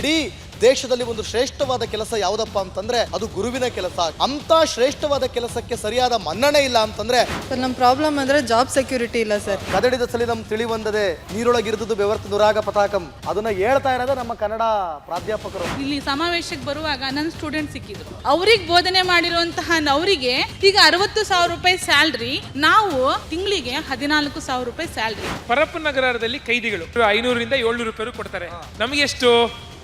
ಇಡೀ ದೇಶದಲ್ಲಿ ಒಂದು ಶ್ರೇಷ್ಠವಾದ ಕೆಲಸ ಯಾವುದಪ್ಪ ಅಂತಂದ್ರೆ ಅದು ಗುರುವಿನ ಕೆಲಸ. ಅಂತ ಶ್ರೇಷ್ಠವಾದ ಕೆಲಸಕ್ಕೆ ಸರಿಯಾದ ಮನ್ನಣೆ ಇಲ್ಲ ಅಂತಂದ್ರೆ ಸರ್ ನಮ್ಮ ಪ್ರಾಬ್ಲಮ್ ಅಂದ್ರೆ ಜಾಬ್ ಸೆಕ್ಯೂರಿಟಿ ಇಲ್ಲ ಸರ್. ಕದಡಿದ ಸಲಿ ನಮ್ ತಿಳಿವಂದದೆ ನೀರೊಳಗಿರಿದುದು ಬೆವರ್ತು ನುರಾಗ ಪತಾಕಂ ಅದನ್ನ ಹೇಳ್ತಾ ಇರೋದು ನಮ್ಮ ಕನ್ನಡ ಪ್ರಾಧ್ಯಾಪಕರು. ಇಲ್ಲಿ ಸಮಾವೇಶಕ್ಕೆ ಬರುವಾಗ ನನ್ನ ಸ್ಟೂಡೆಂಟ್ ಸಿಕ್ಕಿದ್ರು. ಅವ್ರಿಗೆ ಬೋಧನೆ ಮಾಡಿರುವಂತಹ ಅವರಿಗೆ ಈಗ 60,000 ರೂಪಾಯಿ ಸ್ಯಾಲ್ರಿ, ನಾವು ತಿಂಗಳಿಗೆ 14,000 ರೂಪಾಯಿ ಸ್ಯಾಲ್ರಿ. ಪರಪ್ಪ ನಗರದಲ್ಲಿ ಕೈದಿಗಳು 500ರಿಂದ 700 ರೂಪಾಯಿ ಕೊಡ್ತಾರೆ. ನಮಗೆ ಎಷ್ಟು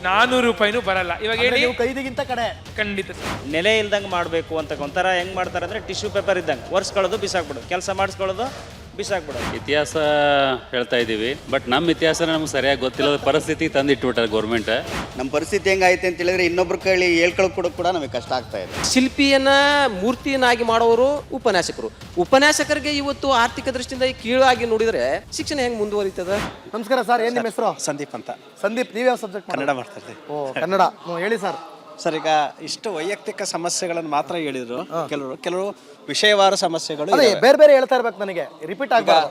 400 ರೂಪಾಯಿನೂ ಬರಲ್ಲ. ಇವಾಗ ಹೇಳಿ, ಕೈದಿಗಿಂತ ಕಡೆ ಖಂಡಿತ ನೆಲೆ ಇಲ್ದಂಗೆ ಮಾಡಬೇಕು ಅಂತ ಒಂಥರ ಹೆಂಗೆ ಮಾಡ್ತಾರೆ ಅಂದರೆ ಟಿಶ್ಯೂ ಪೇಪರ್ ಇದ್ದಂಗೆ ಒರೆಸ್ಕೊಳ್ಳೋದು ಬಿಸಾಕ್ಬಿಡೋದು, ಕೆಲಸ ಮಾಡಿಸ್ಕೊಳ್ಳೋದು ಬಿಸಾಕ್ಬಿಡೋದು. ಇತಿಹಾಸ ಹೇಳ್ತಾ ಇದ್ದೀವಿ, ಬಟ್ ನಮ್ಮ ಇತಿಹಾಸ ನಮ್ಗೆ ಸರಿಯಾಗಿ ಗೊತ್ತಿಲ್ಲದ ಪರಿಸ್ಥಿತಿ ತಂದಿಟ್ಬಿಟ್ಟಾರೆ ಗೌರ್ಮೆಂಟ್. ನಮ್ಮ ಪರಿಸ್ಥಿತಿ ಹೆಂಗಾಯ್ತು ಅಂತ ಹೇಳಿದ್ರೆ ಇನ್ನೊಬ್ರ ಕೈಲಿ ಹೇಳ್ಕೊಳಕ್ಕೆ ಕೂಡ ನಮಗೆ ಕಷ್ಟ ಆಗ್ತಾ ಇದೆ. ಶಿಲ್ಪಿಯನ್ನ ಮೂರ್ತಿಯನ್ನಾಗಿ ಮಾಡೋರು ಉಪನ್ಯಾಸಕರು. ಉಪನ್ಯಾಸಕರಿಗೆ ಇವತ್ತು ಆರ್ಥಿಕ ದೃಷ್ಟಿಯಿಂದ ಕೀಳಾಗಿ ನೋಡಿದ್ರೆ ಶಿಕ್ಷಣ ಹೆಂಗೆ ಮುಂದುವರಿತದ? ನಮಸ್ಕಾರ ಸರ್, ಏನ್ ನಿಮ್ಮ ಹೆಸರು? ಸಂದೀಪ್ ಅಂತ. ಸಂದೀಪ್, ನೀವ್ ಯಾವ ಸಬ್ಜೆಕ್ಟ್? ಕನ್ನಡ ಮಾಡ್ತಾ ಇದ್ದೀವಿ. ಓ ಕನ್ನಡ, ಹೇಳಿ ಸರ್. ಸರ್, ಈಗ ಇಷ್ಟು ವೈಯಕ್ತಿಕ ಸಮಸ್ಯೆಗಳನ್ನು ಮಾತ್ರ ಹೇಳಿದ್ರು ಕೆಲವರು ವಿಷಯವಾರ ಸಮಸ್ಯೆಗಳು ಬೇರೆ ಬೇರೆ ಹೇಳ್ತಾ ಇರ್ಬೇಕು, ನನಗೆ ರಿಪೀಟ್ ಆಗಬಾರ್ದು.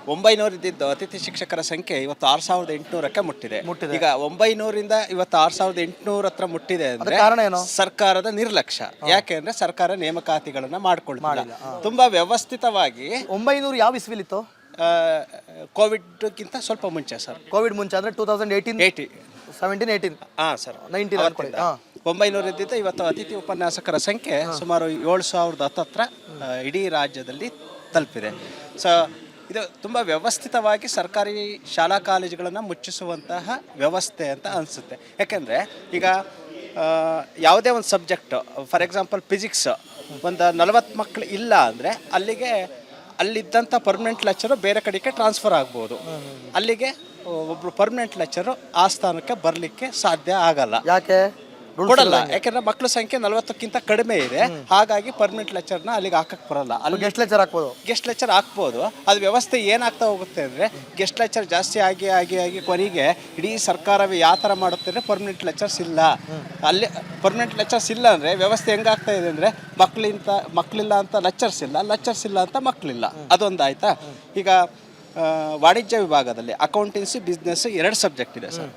900 ಇದ್ದಿದ್ದು ಅತಿಥಿ ಶಿಕ್ಷಕರ ಸಂಖ್ಯೆ ಇವತ್ತು 6,800ಕ್ಕೆ ಮುಟ್ಟಿದೆ. ಈಗ 900ರಿಂದ ಇವತ್ತು 6,800 ಹತ್ರ ಮುಟ್ಟಿದೆ ಅಂದ್ರೆ ಕಾರಣ ಏನು? ಸರ್ಕಾರದ ನಿರ್ಲಕ್ಷ್ಯ. ಯಾಕೆ ಅಂದ್ರೆ ಸರ್ಕಾರ ನೇಮಕಾತಿಗಳನ್ನ ಮಾಡ್ಕೊಳ್ತಿಲ್ಲ. ತುಂಬಾ ವ್ಯವಸ್ಥಿತವಾಗಿ. 900 ಯಾವ ಇಸ್ವಿಲಿತ್ತು? ಕೋವಿಡ್ಗಿಂತ ಸ್ವಲ್ಪ ಮುಂಚೆ ಸರ್. ಕೋವಿಡ್ ಮುಂಚೆ ಅಂದ್ರೆ 2018 17-18. ಹಾಂ ಸರ್, 19 900 ಇದ್ದಿದ್ದು ಇವತ್ತು ಅತಿಥಿ ಉಪನ್ಯಾಸಕರ ಸಂಖ್ಯೆ ಸುಮಾರು 7,010 ಹತ್ರ ಇಡೀ ರಾಜ್ಯದಲ್ಲಿ ತಲುಪಿದೆ. ಸೊ ಇದು ತುಂಬ ವ್ಯವಸ್ಥಿತವಾಗಿ ಸರ್ಕಾರಿ ಶಾಲಾ ಕಾಲೇಜುಗಳನ್ನು ಮುಚ್ಚಿಸುವಂತಹ ವ್ಯವಸ್ಥೆ ಅಂತ ಅನಿಸುತ್ತೆ. ಯಾಕೆಂದರೆ ಈಗ ಯಾವುದೇ ಒಂದು ಸಬ್ಜೆಕ್ಟ್, ಫಾರ್ ಎಕ್ಸಾಂಪಲ್ ಫಿಸಿಕ್ಸ್, ಒಂದು 40 ಮಕ್ಕಳು ಇಲ್ಲ ಅಂದರೆ ಅಲ್ಲಿದ್ದಂಥ ಪರ್ಮನೆಂಟ್ ಲೆಕ್ಚರು ಬೇರೆ ಕಡೆಗೆ ಟ್ರಾನ್ಸ್ಫರ್ ಆಗ್ಬೋದು. ಅಲ್ಲಿಗೆ ಒಬ್ಬರು ಪರ್ಮನೆಂಟ್ ಲೆಕ್ಚರು ಆ ಸ್ಥಾನಕ್ಕೆ ಬರಲಿಕ್ಕೆ ಸಾಧ್ಯ ಆಗಲ್ಲ. ಯಾಕೆ ಕೊಡಲ್ಲ? ಯಾಕೆಂದ್ರೆ ಮಕ್ಕಳ ಸಂಖ್ಯೆ 40ಕ್ಕಿಂತ ಕಡಿಮೆ ಇದೆ. ಹಾಗಾಗಿ ಪರ್ಮನೆಂಟ್ ಲೆಕ್ಚರ್ನ ಅಲ್ಲಿಗೆ ಹಾಕಕ್ಕೆ ಬರಲ್ಲ. ಅಲ್ಲಿ ಗೆಸ್ಟ್ ಲೆಕ್ಚರ್ ಹಾಕ್ಬೋದು. ಗೆಸ್ಟ್ ಲೆಕ್ಚರ್ ಹಾಕ್ಬೋದು. ಅದು ವ್ಯವಸ್ಥೆ ಏನಾಗ್ತಾ ಹೋಗುತ್ತೆ ಅಂದರೆ ಗೆಸ್ಟ್ ಲೆಕ್ಚರ್ ಜಾಸ್ತಿ ಆಗಿ ಕೊನೆಗೆ ಇಡೀ ಸರ್ಕಾರವೇ ಯಾವ ಥರ ಮಾಡುತ್ತೆ ಅಂದರೆ ಪರ್ಮನೆಂಟ್ ಲೆಕ್ಚರ್ಸ್ ಇಲ್ಲ. ಅಲ್ಲಿ ಪರ್ಮನೆಂಟ್ ಲೆಕ್ಚರ್ಸ್ ಇಲ್ಲ ಅಂದರೆ ವ್ಯವಸ್ಥೆ ಹೆಂಗಾಗ್ತಾ ಇದೆ ಅಂದರೆ ಮಕ್ಕಳಿಲ್ಲ ಅಂತ ಲೆಕ್ಚರ್ಸ್ ಇಲ್ಲ, ಲೆಕ್ಚರ್ಸ್ ಇಲ್ಲ ಅಂತ ಮಕ್ಕಳಿಲ್ಲ. ಅದೊಂದು ಆಯಿತಾ. ಈಗ ವಾಣಿಜ್ಯ ವಿಭಾಗದಲ್ಲಿ ಅಕೌಂಟೆನ್ಸಿ, ಬಿಸ್ನೆಸ್ 2 ಸಬ್ಜೆಕ್ಟ್ ಇದೆ ಸರ್.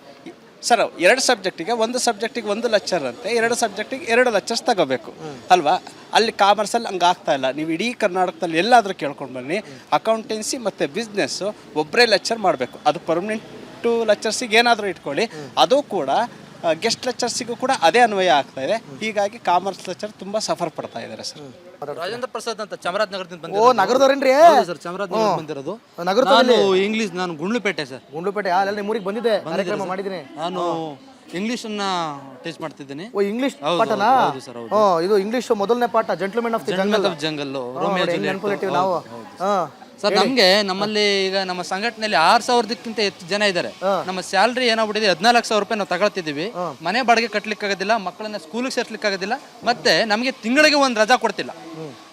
2 ಸಬ್ಜೆಕ್ಟಿಗೆ ಒಂದು ಸಬ್ಜೆಕ್ಟಿಗೆ 1 ಲೆಕ್ಚರ್ ಅಂತೆ, 2 ಸಬ್ಜೆಕ್ಟಿಗೆ 2 ಲೆಕ್ಚರ್ಸ್ ತಗೋಬೇಕು ಅಲ್ವಾ? ಅಲ್ಲಿ ಕಾಮರ್ಸಲ್ಲಿ ಹಂಗೆ ಆಗ್ತಾ ಇಲ್ಲ. ನೀವು ಇಡೀ ಕರ್ನಾಟಕದಲ್ಲಿ ಎಲ್ಲಾದರೂ ಕೇಳ್ಕೊಂಡು ಬನ್ನಿ, ಅಕೌಂಟೆನ್ಸಿ ಮತ್ತು ಬಿಸ್ನೆಸ್ಸು ಒಬ್ಬರೇ ಲೆಕ್ಚರ್ ಮಾಡಬೇಕು. ಅದು ಪರ್ಮನೆಂಟು ಲೆಕ್ಚರ್ಸಿಗೆ ಏನಾದರೂ ಇಟ್ಕೊಳ್ಳಿ, ಅದು ಕೂಡ ಗೆಸ್ಟ್ ಲೆಕ್ಚರ್ಸಿಗೂ ಕೂಡ ಅದೇ ಅನ್ವಯ ಆಗ್ತಾ ಇದೆ. ಹೀಗಾಗಿ ಕಾಮರ್ಸ್ ಲೆಕ್ಚರ್ ತುಂಬ ಸಫರ್ ಪಡ್ತಾ ಇದ್ದಾರೆ ಸರ್. ರಾಜೇಂದ್ರ ಪ್ರಸಾದ್ ಅಂತ ಚಾಮರಾಜನಗರದಿಂದ ಓ ನಗರದವ್ರೇನ್ರಿ? ಸರ್, ಚಾಮರಾಜನಗರ ಬಂದಿರೋದು. ನಗರದಲ್ಲಿ ಇಂಗ್ಲಿಷ್ ನಾನು ಗುಂಡ್ಲುಪೇಟೆ ಸರ್. ಗುಂಡ್ಲುಪೇಟೆ ಅಲ್ಲಿ ನಿಮ್ಮೂರಿಗೆ ಬಂದಿದ್ದೆ, ಕಾರ್ಯಕ್ರಮ ಮಾಡಿದ್ದೀನಿ. ನಾನು ಇಂಗ್ಲಿಷ್ ಅನ್ನ ಟೀಚ್ ಮಾಡ್ತಿದ್ದೀನಿ. ಓ ಇಂಗ್ಲಿಷ್ ಪಾಠನಾ? ಇದು ಇಂಗ್ಲಿಷ್ ಮೊದಲನೇ ಪಾಠ, ಜೆಂಟ್ಲ್ಮನ್ ಆಫ್ ದಿ ಜಂಗಲ್. ನಾವು ಸರ್, ನಮ್ಮಲ್ಲಿ ಈಗ ನಮ್ಮ ಸಂಘಟನೆಯಲ್ಲಿ 6,000ಕ್ಕಿಂತ ಹೆಚ್ಚು ಜನ ಇದ್ದಾರೆ. ನಮ್ಮ ಸ್ಯಾಲ್ರಿ ಏನಾಗ್ಬಿಟ್ಟಿದೆ 14,000 ರೂಪಾಯಿ ನಾವು ತಗೊಳ್ತಿದ್ದೀವಿ. ಮನೆ ಬಾಡಿಗೆ ಕಟ್ಲಿಕ್ಕಾಗೋದಿಲ್ಲ, ಮಕ್ಕಳನ್ನ ಸ್ಕೂಲಿಗೆ ಸೇರ್ಸ್ಲಿಕ್ಕಾಗೋದಿಲ್ಲ, ಮತ್ತೆ ನಮಗೆ ತಿಂಗಳಿಗೆ ಒಂದು ರಜಾ ಕೊಡ್ತಿಲ್ಲ.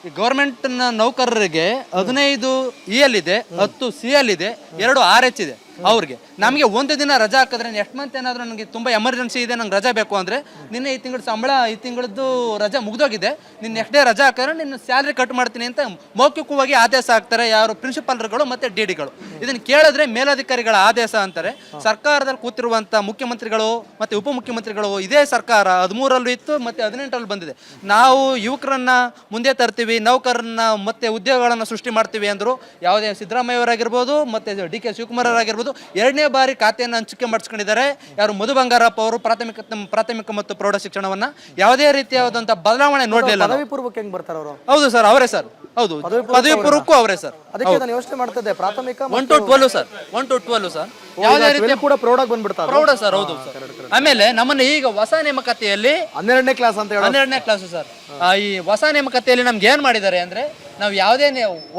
ಈ ಗೌರ್ಮೆಂಟ್ ನೌಕರರಿಗೆ 15 EL ಇದೆ, 10 CL ಇದೆ, 2 RH ಇದೆ ಅವ್ರಿಗೆ. ನಮಗೆ ಒಂದು ದಿನ ರಜಾ ಹಾಕಿದ್ರೆ ನೆಕ್ಸ್ಟ್ ಮಂತ್ ಏನಾದರೂ ನನಗೆ ತುಂಬ ಎಮರ್ಜೆನ್ಸಿ ಇದೆ, ನಂಗೆ ರಜಾ ಬೇಕು ಅಂದರೆ ನಿನ್ನೆ ಈ ತಿಂಗಳ ಸಂಬಳ, ಈ ತಿಂಗಳದ್ದು ರಜಾ ಮುಗ್ದೋಗಿದೆ, ನಿನ್ನ ನೆಕ್ಸ್ಟ್ ಡೇ ರಜಾ ಹಾಕಿದ್ರೆ ನಿನ್ನ ಸ್ಯಾಲ್ರಿ ಕಟ್ ಮಾಡ್ತೀನಿ ಅಂತ ಮೌಖಿಕವಾಗಿ ಆದೇಶ ಹಾಕ್ತಾರೆ ಯಾರು ಪ್ರಿನ್ಸಿಪಾಲ್ಗಳು ಮತ್ತು DDಗಳು. ಇದನ್ನು ಕೇಳಿದ್ರೆ ಮೇಲಧಿಕಾರಿಗಳ ಆದೇಶ ಅಂತಾರೆ. ಸರ್ಕಾರದಲ್ಲಿ ಕೂತಿರುವಂಥ ಮುಖ್ಯಮಂತ್ರಿಗಳು ಮತ್ತು ಉಪಮುಖ್ಯಮಂತ್ರಿಗಳು ಇದೇ ಸರ್ಕಾರ 13ರಲ್ಲೂ ಇತ್ತು ಮತ್ತು 18ರಲ್ಲಿ ಬಂದಿದೆ. ನಾವು ಯುವಕರನ್ನ ಮುಂದೆ ತರ್ತೀವಿ, ನೌಕರನ್ನ ಮತ್ತೆ ಉದ್ಯೋಗಗಳನ್ನು ಸೃಷ್ಟಿ ಮಾಡ್ತೀವಿ ಅಂದರು. ಯಾವುದೇ ಸಿದ್ದರಾಮಯ್ಯ ಅವರಾಗಿರ್ಬೋದು ಮತ್ತು DK ಶಿವಕುಮಾರ್ ಅವರಾಗಿರ್ಬೋದು 2ನೇ ಬಾರಿ ಖಾತೆಯನ್ನು ಹಂಚಿಕೆ ಮಾಡಿಸ್ಕೊಂಡಿದ್ದಾರೆ. ಯಾರು ಮಧು ಬಂಗಾರಪ್ಪ ಅವರು ಪ್ರಾಥಮಿಕ ಮತ್ತು ಪ್ರೌಢ ಶಿಕ್ಷಣವನ್ನ ಯಾವುದೇ ರೀತಿಯಾದಂತಹ ಬದಲಾವಣೆ ನೋಡಲಿಲ್ಲ. ಪದವಿ ಪೂರ್ವಕ್ಕೆ ಹೆಂಗ್ ಬರ್ತಾರೆ ಅವರು? ಹೌದು ಸರ್, ಅವರೇ ಸರ್. ಹೌದು, ಪದವಿ ಪೂರ್ವಕ್ಕೂ ಅವರೇ ಸರ್. ಅದಕ್ಕೆ ನಾನು ಯೋಚನೆ ಮಾಡ್ತಿದ್ದೆ, ಪ್ರಾಥಮಿಕ 1 to 12 ಸರ್, 1 to 12 ಸರ್. ಯಾವುದೇ ರೀತಿ ಕೂಡ ಪ್ರೌಢಾಗಿ ಬಂದ್ಬಿಡ್ತಾರೆ. ಪ್ರೌಢ ಸರ್, ಹೌದು ಸರ್. ಆಮೇಲೆ ನಮ್ಮನ್ನ ಈಗ ಹೊಸ ನೇಮಕಾತಿಯಲ್ಲಿ 12ನೇ ಕ್ಲಾಸ್ ಅಂತ ಹೇಳಿ 12ನೇ ಕ್ಲಾಸ್ ಸರ್. ಈ ಹೊಸ ನೇಮಕಾತಿಯಲ್ಲಿ ನಮ್ಗೆ ಏನ್ ಮಾಡಿದ್ದಾರೆ ಅಂದ್ರೆ, ನಾವು ಯಾವುದೇ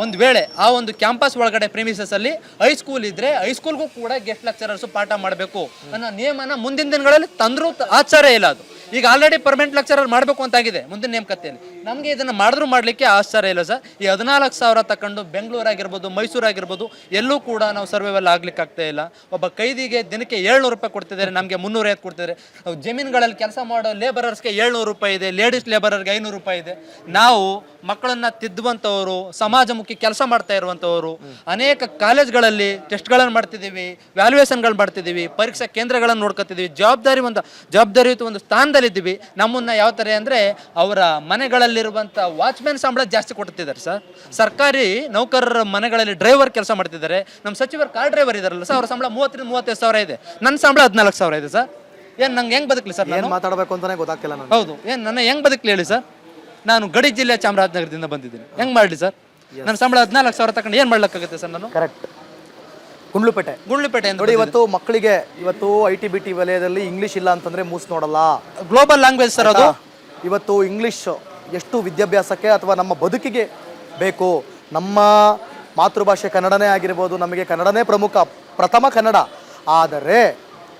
ಒಂದು ವೇಳೆ ಆ ಒಂದು ಕ್ಯಾಂಪಸ್ ಒಳಗಡೆ ಪ್ರಿಮಿಸಸ್ ಅಲ್ಲಿ ಹೈಸ್ಕೂಲ್ ಇದ್ರೆ ಹೈಸ್ಕೂಲ್ಗೂ ಕೂಡ ಗೆಸ್ಟ್ ಲೆಕ್ಚರರ್ಸ್ ಪಾಠ ಮಾಡಬೇಕು ಅನ್ನೋ ನಿಯಮನ ಮುಂದಿನ ದಿನಗಳಲ್ಲಿ ತಂದ್ರೂ ಆಶ್ಚರ್ಯ ಇಲ್ಲ. ಅದು ಈಗ ಆಲ್ರೆಡಿ ಪರ್ಮನೆಂಟ್ ಲೆಕ್ಚರರ್ ಮಾಡಬೇಕು ಅಂತಾಗಿದೆ ಮುಂದಿನ ನೇಮಕಾತಿಯಲ್ಲಿ. ನಮಗೆ ಇದನ್ನು ಮಾಡಿದ್ರು ಮಾಡಲಿಕ್ಕೆ ಆಶ್ಚರ್ಯ ಇಲ್ಲ ಸರ್. ಈ 14,000 ತಗೊಂಡು ಬೆಂಗಳೂರು ಆಗಿರ್ಬೋದು, ಮೈಸೂರು ಆಗಿರ್ಬೋದು, ಎಲ್ಲೂ ಕೂಡ ನಾವು ಸರ್ವೈವಲ್ ಆಗ್ಲಿಕ್ಕೆ ಆಗ್ತಾ ಇಲ್ಲ. ಒಬ್ಬ ಕೈದಿಗೆ ದಿನಕ್ಕೆ 700 ರೂಪಾಯಿ ಕೊಡ್ತಿದ್ದಾರೆ, ನಮಗೆ 350 ಕೊಡ್ತಿದ್ದಾರೆ. ನಾವು ಜಮೀನುಗಳಲ್ಲಿ ಕೆಲಸ ಮಾಡೋ ಲೇಬರರ್ಸ್ಗೆ 700 ರೂಪಾಯಿ ಇದೆ, ಲೇಡೀಸ್ ಲೇಬರರ್ಗೆ 500 ರೂಪಾಯಿ ಇದೆ. ನಾವು ಮಕ್ಕಳನ್ನ ತಿದ್ದುವಂಥವರು, ಸಮಾಜಮುಖಿ ಕೆಲಸ ಮಾಡ್ತಾ ಇರುವಂಥವರು, ಅನೇಕ ಕಾಲೇಜ್ಗಳಲ್ಲಿ ಟೆಸ್ಟ್ಗಳನ್ನು ಮಾಡ್ತಿದ್ದೀವಿ, ವ್ಯಾಲ್ಯೂಯೇಷನ್ಗಳು ಮಾಡ್ತಿದ್ದೀವಿ, ಪರೀಕ್ಷಾ ಕೇಂದ್ರಗಳನ್ನು ನೋಡ್ಕೊತಿದ್ದೀವಿ, ಜವಾಬ್ದಾರಿಯುತ ಒಂದು ಸ್ಥಾನದಲ್ಲಿದ್ದೀವಿ. ನಮ್ಮನ್ನ ಯಾವ ಥರ ಅಂದರೆ ಅವರ ಮನೆಗಳಲ್ಲಿರುವಂಥ ವಾಚ್ಮ್ಯಾನ್ ಸಂಬಳ ಜಾಸ್ತಿ ಕೊಡ್ತಿದ್ದಾರೆ ಸರ್. ಸರ್ಕಾರಿ ನೌಕರರ ಮನೆಗಳಲ್ಲಿ ಡ್ರೈವರ್ ಕೆಲಸ ಮಾಡ್ತಿದ್ದಾರೆ. ನಮ್ಮ ಸಚಿವರು ಕಾರ್ ಡ್ರೈವರ್ ಇದಾರಲ್ಲ ಸರ್, ಅವ್ರ ಸಂಬಳ 30-35,000 ಇದೆ. ನನ್ನ ಸಂಬಳ 14,000 ಇದೆ ಸರ್. ಏನು ನಂಗೆ ಹೆಂಗೆ ಬದುಕಲಿ ಸರ್? ಏನು ಮಾತಾಡಬೇಕು ಅಂತಾನೆ ಗೊತ್ತಾಗ್ತಿಲ್ಲ ನನಗೆ. ಹೌದು, ಏನು ನನ್ನ ಹೆಂಗೆ ಬದುಕಲಿ ಹೇಳಿ ಸರ್? ನಾನು ಗಡಿ ಜಿಲ್ಲೆ ಚಾಮರಾಜನಗರದಿಂದ ಬಂದಿದ್ದೀನಿ, ಹೆಂಗೆ ಮಾಡಲಿ ಸರ್? ನನ್ನ ಸಂಬಳ 14,000 ತಗೊಂಡು ಏನು ಮಾಡ್ಲಿಕ್ಕಾಗುತ್ತೆ ಸರ್ ನಾನು? ಕರೆಕ್ಟ್. ಗುಂಡ್ಲುಪೇಟೆ ನೋಡಿ, ಇವತ್ತು ಮಕ್ಕಳಿಗೆ IT BT ವಲಯದಲ್ಲಿ ಇಂಗ್ಲಿಷ್ ಇಲ್ಲ ಅಂತಂದ್ರೆ ಮೂಸ್ ನೋಡಲ್ಲ. ಗ್ಲೋಬಲ್ ಲ್ಯಾಂಗ್ವೇಜ್ ಸರ್ ಅದು. ಇವತ್ತು ಇಂಗ್ಲಿಷ್ ಎಷ್ಟು ವಿದ್ಯಾಭ್ಯಾಸಕ್ಕೆ ಅಥವಾ ನಮ್ಮ ಬದುಕಿಗೆ ಬೇಕು. ನಮ್ಮ ಮಾತೃಭಾಷೆ ಕನ್ನಡನೇ ಆಗಿರ್ಬೋದು, ನಮಗೆ ಕನ್ನಡನೇ ಪ್ರಥಮ ಕನ್ನಡ, ಆದರೆ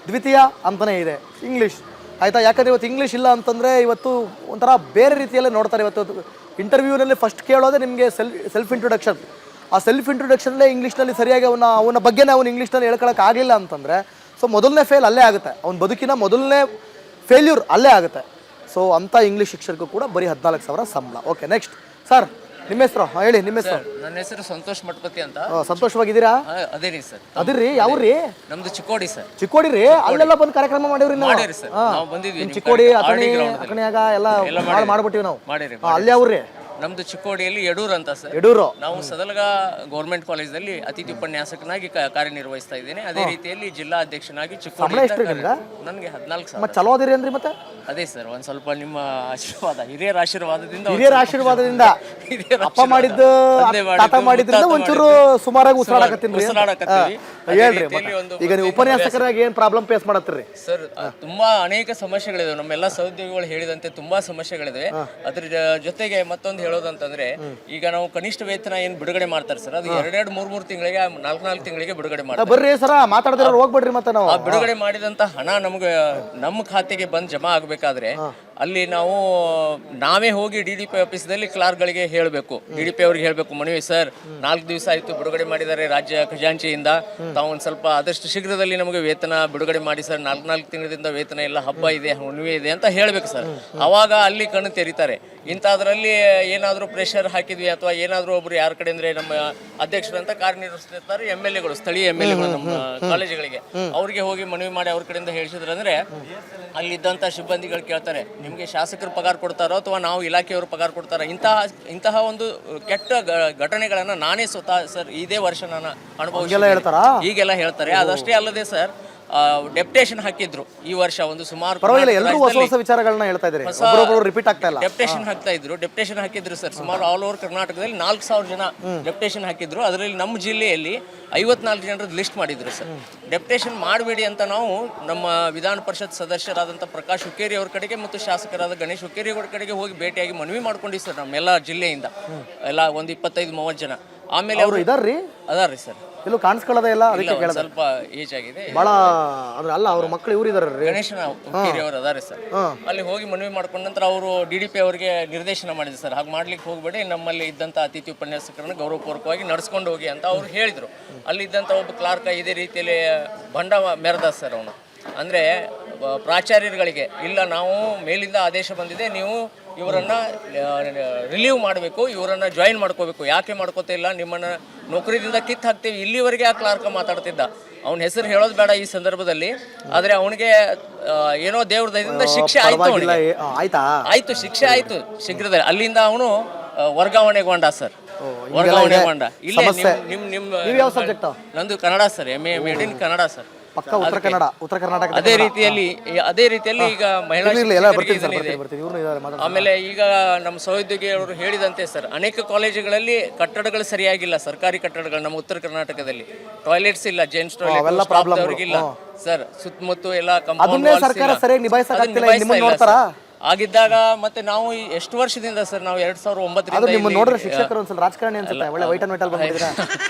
ದ್ವಿತೀಯ ಅಂತಲೇ ಇದೆ ಇಂಗ್ಲೀಷ್. ಆಯಿತಾ? ಯಾಕಂದರೆ ಇವತ್ತು ಇಂಗ್ಲೀಷ್ ಇಲ್ಲ ಅಂತಂದರೆ ಇವತ್ತು ಒಂಥರ ಬೇರೆ ರೀತಿಯಲ್ಲೇ ನೋಡ್ತಾರೆ. ಇವತ್ತು ಇಂಟರ್ವ್ಯೂನಲ್ಲಿ ಫಸ್ಟ್ ಕೇಳೋದೇ ನಿಮಗೆ ಸೆಲ್ಫ್ ಇಂಟ್ರೊಡಕ್ಷನ್. ಆ ಸೆಲ್ಫ್ ಇಂಟ್ರೊಡಕ್ಷನ್ಲೇ ಇಂಗ್ಲೀಷ್ನಲ್ಲಿ ಸರಿಯಾಗಿ ಅವನ ಬಗ್ಗೆನೇ ಅವನು ಇಂಗ್ಲೀಷ್ನಲ್ಲಿ ಹೇಳ್ಕೊಳಕ್ಕಾಗಲಿಲ್ಲ ಅಂತಂದರೆ ಸೊ ಮೊದಲನೇ ಫೇಲ್ ಅಲ್ಲೇ ಆಗುತ್ತೆ. ಅವನ ಬದುಕಿನ ಮೊದಲನೇ ಫೇಲ್ಯೂರ್ ಅಲ್ಲೇ ಆಗುತ್ತೆ. ಸೊ ಅಂಥ ಇಂಗ್ಲೀಷ್ ಶಿಕ್ಷಕರಿಗೂ ಕೂಡ ಬರೀ 14,000 ಸಂಬಳ. ಓಕೆ, ನೆಕ್ಸ್ಟ್ ಸರ್, ನಿಮ್ಮ ಹೆಸರು ಹೇಳಿ. ನಿಮ್ಮ ಹೆಸರು? ನನ್ನ ಹೆಸರು ಸಂತೋಷ್ ಮಠಪತಿ ಅಂತ. ಸಂತೋಷವಾಗಿದ್ದೀರಾ? ಅದೇ ರೀ ಸರ್. ಅದಿರ್ರಿ, ಯಾವ್ರಿ? ನಮ್ದು ಚಿಕ್ಕೋಡಿ ಸರ್. ಚಿಕ್ಕೋಡಿ ರೀ? ಅಲ್ಲೆಲ್ಲ ಬಂದು ಕಾರ್ಯಕ್ರಮ ಮಾಡಿವ್ರಿ ನಾವು? ಸರ್, ನಾವು ಬಂದಿದ್ವಿ. ಚಿಕ್ಕೋಡಿ ಅಕಣಿಯಾಗ ಎಲ್ಲ ಮಾಡ್ಬಿಟ್ಟಿವಿ ನಾವು. ಮಾಡಿರಿ. ಅಲ್ಲಿ ಯಾವ್ರಿ? ನಮ್ದು ಚಿಕ್ಕೋಡಿಯಲ್ಲಿ ಯಡೂರು ಅಂತ ಸರ್. ಯಡೂರು. ನಾವು ಸದಲಗ ಗೌರ್ಮೆಂಟ್ ಕಾಲೇಜಲ್ಲಿ ಅತಿಥಿ ಉಪನ್ಯಾಸಕನಾಗಿ ಕಾರ್ಯನಿರ್ವಹಿಸ್ತಾ ಇದ್ದೇನೆ. ಅದೇ ರೀತಿಯಲ್ಲಿ ಜಿಲ್ಲಾ ಅಧ್ಯಕ್ಷನಾಗಿ ಚಿಕ್ಕೋಡಿ. ನನಗೆ 14,000. ಮತ್ತೆ ಚಲೋ ಅದಿರಿ ಅಂದ್ರಿ? ಮತ್ತೆ ಅದೇ ಸರ್, ಒಂದ್ ಸ್ವಲ್ಪ ನಿಮ್ಮ ಆಶೀರ್ವಾದ, ಹಿರಿಯರ ಆಶೀರ್ವಾದದಿಂದ ಅಪ್ಪ ಮಾಡಿದ್ದು ತಾತ ಮಾಡಿದ್ರಿಂದ ಒಂಚೂರು ಸುಮಾರಾಗಿ ಉಸಿರಾಡಕತ್ತೀನಿ. ಹೇಳ್ರಿ, ಈಗ ನೀವು ಉಪನ್ಯಾಸಕರಾಗಿ ಏನ್ ಪ್ರಾಬ್ಲಮ್ ಫೇಸ್ ಮಾಡತ್ತೀರಿ ಸರ್? ತುಂಬಾ ಅನೇಕ ಸಮಸ್ಯೆಗಳಿದಾವೆ. ನಮ್ಮೆಲ್ಲ ಸಹೋದ್ಯೋಗಿಗಳು ಹೇಳಿದಂತೆ ತುಂಬಾ ಸಮಸ್ಯೆಗಳಿದಾವೆ. ಅದ್ರ ಜೊತೆಗೆ ಮತ್ತೊಂದು ಹೇಳೋದಂತಂದ್ರೆ, ಈಗ ನಾವು ಕನಿಷ್ಠ ವೇತನ ಏನ್ ಬಿಡುಗಡೆ ಮಾಡ್ತಾರೆ ಸರ್, ಅದು 2-3 ತಿಂಗಳಿಗೆ 4 ತಿಂಗಳಿಗೆ ಬಿಡುಗಡೆ ಮಾಡ್ತಾರೆ. ಬರ್ರಿ ಸರ, ಮಾತಾಡಿದ್ರೆ ಹೋಗ್ಬಿಡ್ರಿ. ಮತ್ತೆ ನಾವು ಆ ಬಿಡುಗಡೆ ಮಾಡಿದಂತ ಹಣ ನಮ್ಗೆ ನಮ್ಮ ಖಾತೆಗೆ ಬಂದು ಜಮಾ ಆಗ್ಬೇಕಾದ್ರೆ ಅಲ್ಲಿ ನಾವು ನಾವೇ ಹೋಗಿ DDP ಆಫೀಸ್ದಲ್ಲಿ ಕ್ಲಾರ್ಕ್ಗಳಿಗೆ ಹೇಳಬೇಕು. DDP ಅವ್ರಿಗೆ ಹೇಳಬೇಕು, ಮನವಿ ಸರ್ 4 ದಿವಸ ಆಯ್ತು ಬಿಡುಗಡೆ ಮಾಡಿದ್ದಾರೆ ರಾಜ್ಯ ಖಜಾಂಚಿಯಿಂದ, ತಾವು ಒಂದು ಸ್ವಲ್ಪ ಆದಷ್ಟು ಶೀಘ್ರದಲ್ಲಿ ನಮಗೆ ವೇತನ ಬಿಡುಗಡೆ ಮಾಡಿ ಸರ್, 4 ತಿಂಗಳಿಂದ ವೇತನ ಇಲ್ಲ, ಹಬ್ಬ ಇದೆ, ಹುಣ್ಣಿಮೆ ಇದೆ ಅಂತ ಹೇಳಬೇಕು ಸರ್. ಅವಾಗ ಅಲ್ಲಿ ಕಣ್ಣು ತೆರೀತಾರೆ. ಇಂಥದ್ರಲ್ಲಿ ಏನಾದರೂ ಪ್ರೆಷರ್ ಹಾಕಿದ್ವಿ ಅಥವಾ ಏನಾದರೂ ಒಬ್ರು ಯಾರ ಕಡೆ ಅಂದ್ರೆ ನಮ್ಮ ಅಧ್ಯಕ್ಷರಂತ ಕಾರ್ಯನಿರ್ವಹಿಸ್ತಿರ್ತಾರೆ MLAಗಳು, ಸ್ಥಳೀಯ MLAಗಳು ನಮ್ಮ ಕಾಲೇಜುಗಳಿಗೆ, ಅವ್ರಿಗೆ ಹೋಗಿ ಮನವಿ ಮಾಡಿ ಅವ್ರ ಕಡೆಯಿಂದ ಹೇಳಿಸಿದ್ರಂದ್ರೆ ಅಲ್ಲಿದ್ದಂಥ ಸಿಬ್ಬಂದಿಗಳು ಕೇಳ್ತಾರೆ, ನಿಮಗೆ ಶಾಸಕರು ಪಗಾರ ಕೊಡ್ತಾರೋ ಅಥವಾ ನಾವು ಇಲಾಖೆಯವರು ಪಗಾರ ಕೊಡ್ತಾರೋ? ಇಂತಹ ಒಂದು ಕೆಟ್ಟ ಘಟನೆಗಳನ್ನು ನಾನೇ ಸ್ವತಃ ಸರ್ ಇದೇ ವರ್ಷ ನಾನು ಅನುಭವಿಸಿದ್ದೇನೆ. ಹೀಗೆಲ್ಲ ಹೇಳ್ತಾರೆ. ಅದಷ್ಟೇ ಅಲ್ಲದೆ ಸರ್, ಡೆಪ್ಟೇಷನ್ ಹಾಕಿದ್ರು ಈ ವರ್ಷ ಒಂದು ಸುಮಾರು ಡೆಪ್ಟೇಷನ್ ಹಾಕ್ತಾ ಇದ್ರು. ಡೆಪ್ಟೇಷನ್ ಹಾಕಿದ್ರು ಸರ್, ಸುಮಾರು ಆಲ್ ಓವರ್ ಕರ್ನಾಟಕದಲ್ಲಿ 4,000 ಜನ ಡೆಪ್ಟೇಷನ್ ಹಾಕಿದ್ರು. ಅದರಲ್ಲಿ ನಮ್ಮ ಜಿಲ್ಲೆಯಲ್ಲಿ 54 ಜನರದ್ದು ಲಿಸ್ಟ್ ಮಾಡಿದ್ರು ಸರ್. ಡೆಪ್ಟೇಷನ್ ಮಾಡಬೇಡಿ ಅಂತ ನಾವು ನಮ್ಮ ವಿಧಾನ ಪರಿಷತ್ ಸದಸ್ಯರಾದಂಥ ಪ್ರಕಾಶ್ ಹುಕ್ಕೇರಿ ಅವ್ರ ಕಡೆಗೆ ಮತ್ತು ಶಾಸಕರಾದ ಗಣೇಶ್ ಹುಕ್ಕೇರಿ ಅವ್ರ ಕಡೆಗೆ ಹೋಗಿ ಭೇಟಿಯಾಗಿ ಮನವಿ ಮಾಡ್ಕೊಂಡಿವಿ ಸರ್. ನಮ್ಮೆಲ್ಲ ಜಿಲ್ಲೆಯಿಂದ ಎಲ್ಲ ಒಂದು 25-30 ಜನ. ಆಮೇಲೆ ಅವರು ಅದಾರ್ರಿ ಸರ್, ಎಲ್ಲೂ ಕಾಣಿಸ್ಕೊಳ್ಳೋದೇ ಇಲ್ಲ. ಅದಕ್ಕೆ ಸ್ವಲ್ಪ ಏಜ್ ಆಗಿದೆ ಬಹಳ. ಅಲ್ಲ, ಅವ್ರ ಮಕ್ಕಳು ಇವ್ರು ಇದಾರೆ, ಗಣೇಶನ ಹುಕ್ಕೇರಿ ಅವರು ಅದಾರೆ ಸರ್. ಅಲ್ಲಿ ಹೋಗಿ ಮನವಿ ಮಾಡ್ಕೊಂಡ ನಂತರ ಅವರು DDP ಅವರಿಗೆ ನಿರ್ದೇಶನ ಮಾಡಿದ್ರು ಸರ್, ಹಾಗೆ ಮಾಡ್ಲಿಕ್ಕೆ ಹೋಗ್ಬೇಡಿ, ನಮ್ಮಲ್ಲಿ ಇದ್ದಂಥ ಅತಿಥಿ ಉಪನ್ಯಾಸಕರನ್ನ ಗೌರವಪೂರ್ವಕವಾಗಿ ನಡೆಸ್ಕೊಂಡು ಹೋಗಿ ಅಂತ ಅವ್ರು ಹೇಳಿದ್ರು. ಅಲ್ಲಿ ಇದ್ದಂಥ ಒಬ್ಬ ಕ್ಲಾರ್ಕ ಇದೇ ರೀತಿಯಲ್ಲಿ ಬಂಡ ಮೆರೆದ ಸರ್. ಅವನು ಅಂದರೆ ಪ್ರಾಚಾರ್ಯರುಗಳಿಗೆ, ಇಲ್ಲ ನಾವು ಮೇಲಿಂದ ಆದೇಶ ಬಂದಿದೆ, ನೀವು ಇವರನ್ನು ರಿಲೀವ್ ಮಾಡಬೇಕು, ಇವರನ್ನು ಜಾಯಿನ್ ಮಾಡ್ಕೋಬೇಕು. ಯಾಕೆ ಮಾಡ್ಕೋತಾ ಇಲ್ಲ, ನಿಮ್ಮನ್ನು ನೌಕರಿದಿಂದ ಕಿತ್ತು ಹಾಕ್ತೀವಿ. ಇಲ್ಲಿವರೆಗೆ ಆ ಕ್ಲಾರ್ಕ ಮಾತಾಡ್ತಿದ್ದ. ಅವನ ಹೆಸರು ಹೇಳೋದು ಬೇಡ ಈ ಸಂದರ್ಭದಲ್ಲಿ, ಆದರೆ ಅವನಿಗೆ ಏನೋ ದೇವ್ರ ದಯದಿಂದ ಶಿಕ್ಷೆ ಆಯ್ತು. ಆಯ್ತು, ಶಿಕ್ಷೆ ಆಯ್ತು ಶೀಘ್ರದಲ್ಲಿ. ಅಲ್ಲಿಂದ ಅವನು ವರ್ಗಾವಣೆಗೊಂಡ ಸರ್, ವರ್ಗಾವಣೆಗೊಂಡ. ಇಲ್ಲೇ ನಂದು ಕನ್ನಡ ಸರ್, MA MD ಇನ್ ಕನ್ನಡ ಸರ್. ಪಕ್ಕ ಉತ್ತರ ಕರ್ನಾಟಕ. ಅದೇ ರೀತಿಯಲ್ಲಿ ಈಗ ಮಹಿಳಾ ಆಮೇಲೆ ಈಗ ನಮ್ಮ ಸಹೋದ್ಯೋಗಿ ಅವರು ಹೇಳಿದಂತೆ ಸರ್, ಅನೇಕ ಕಾಲೇಜುಗಳಲ್ಲಿ ಕಟ್ಟಡಗಳು ಸರಿಯಾಗಿಲ್ಲ, ಸರ್ಕಾರಿ ಕಟ್ಟಡಗಳು ನಮ್ಮ ಉತ್ತರ ಕರ್ನಾಟಕದಲ್ಲಿ. ಟಾಯ್ಲೆಟ್ಸ್ ಇಲ್ಲ, ಜೆಂಟ್ಸ್ ಟಾಯ್ಲೆಟ್ ಅವ್ರಿಗಿಲ್ಲ ಸರ್. ಸುತ್ತಮುತ್ತ ಎಲ್ಲ ಸರ್ಕಾರ ಸರಿಯಾಗಿ ನಿಭಾಯಿಸಕ್ಕಾಗ್ತಿಲ್ಲ. ಆಗಿದ್ದಾಗ ಮತ್ತೆ ನಾವು ಎಷ್ಟು ವರ್ಷದಿಂದ ಸರ್ ನಾವು 2009 ನಿಮ್ಮ ನೋಡಿದ್ರೆ ಶಿಕ್ಷಕರು ಒಂದ್ಸಲ ರಾಜಕಾರಣಿ ಅನ್ಸುತ್ತೆ, ಒಳ್ಳೆ ವೈಟ್ ಅಂಡ್ ವೈಟ್ ಅಲ್ಲಿ ಬಂದಿದ್ದೀರಾ.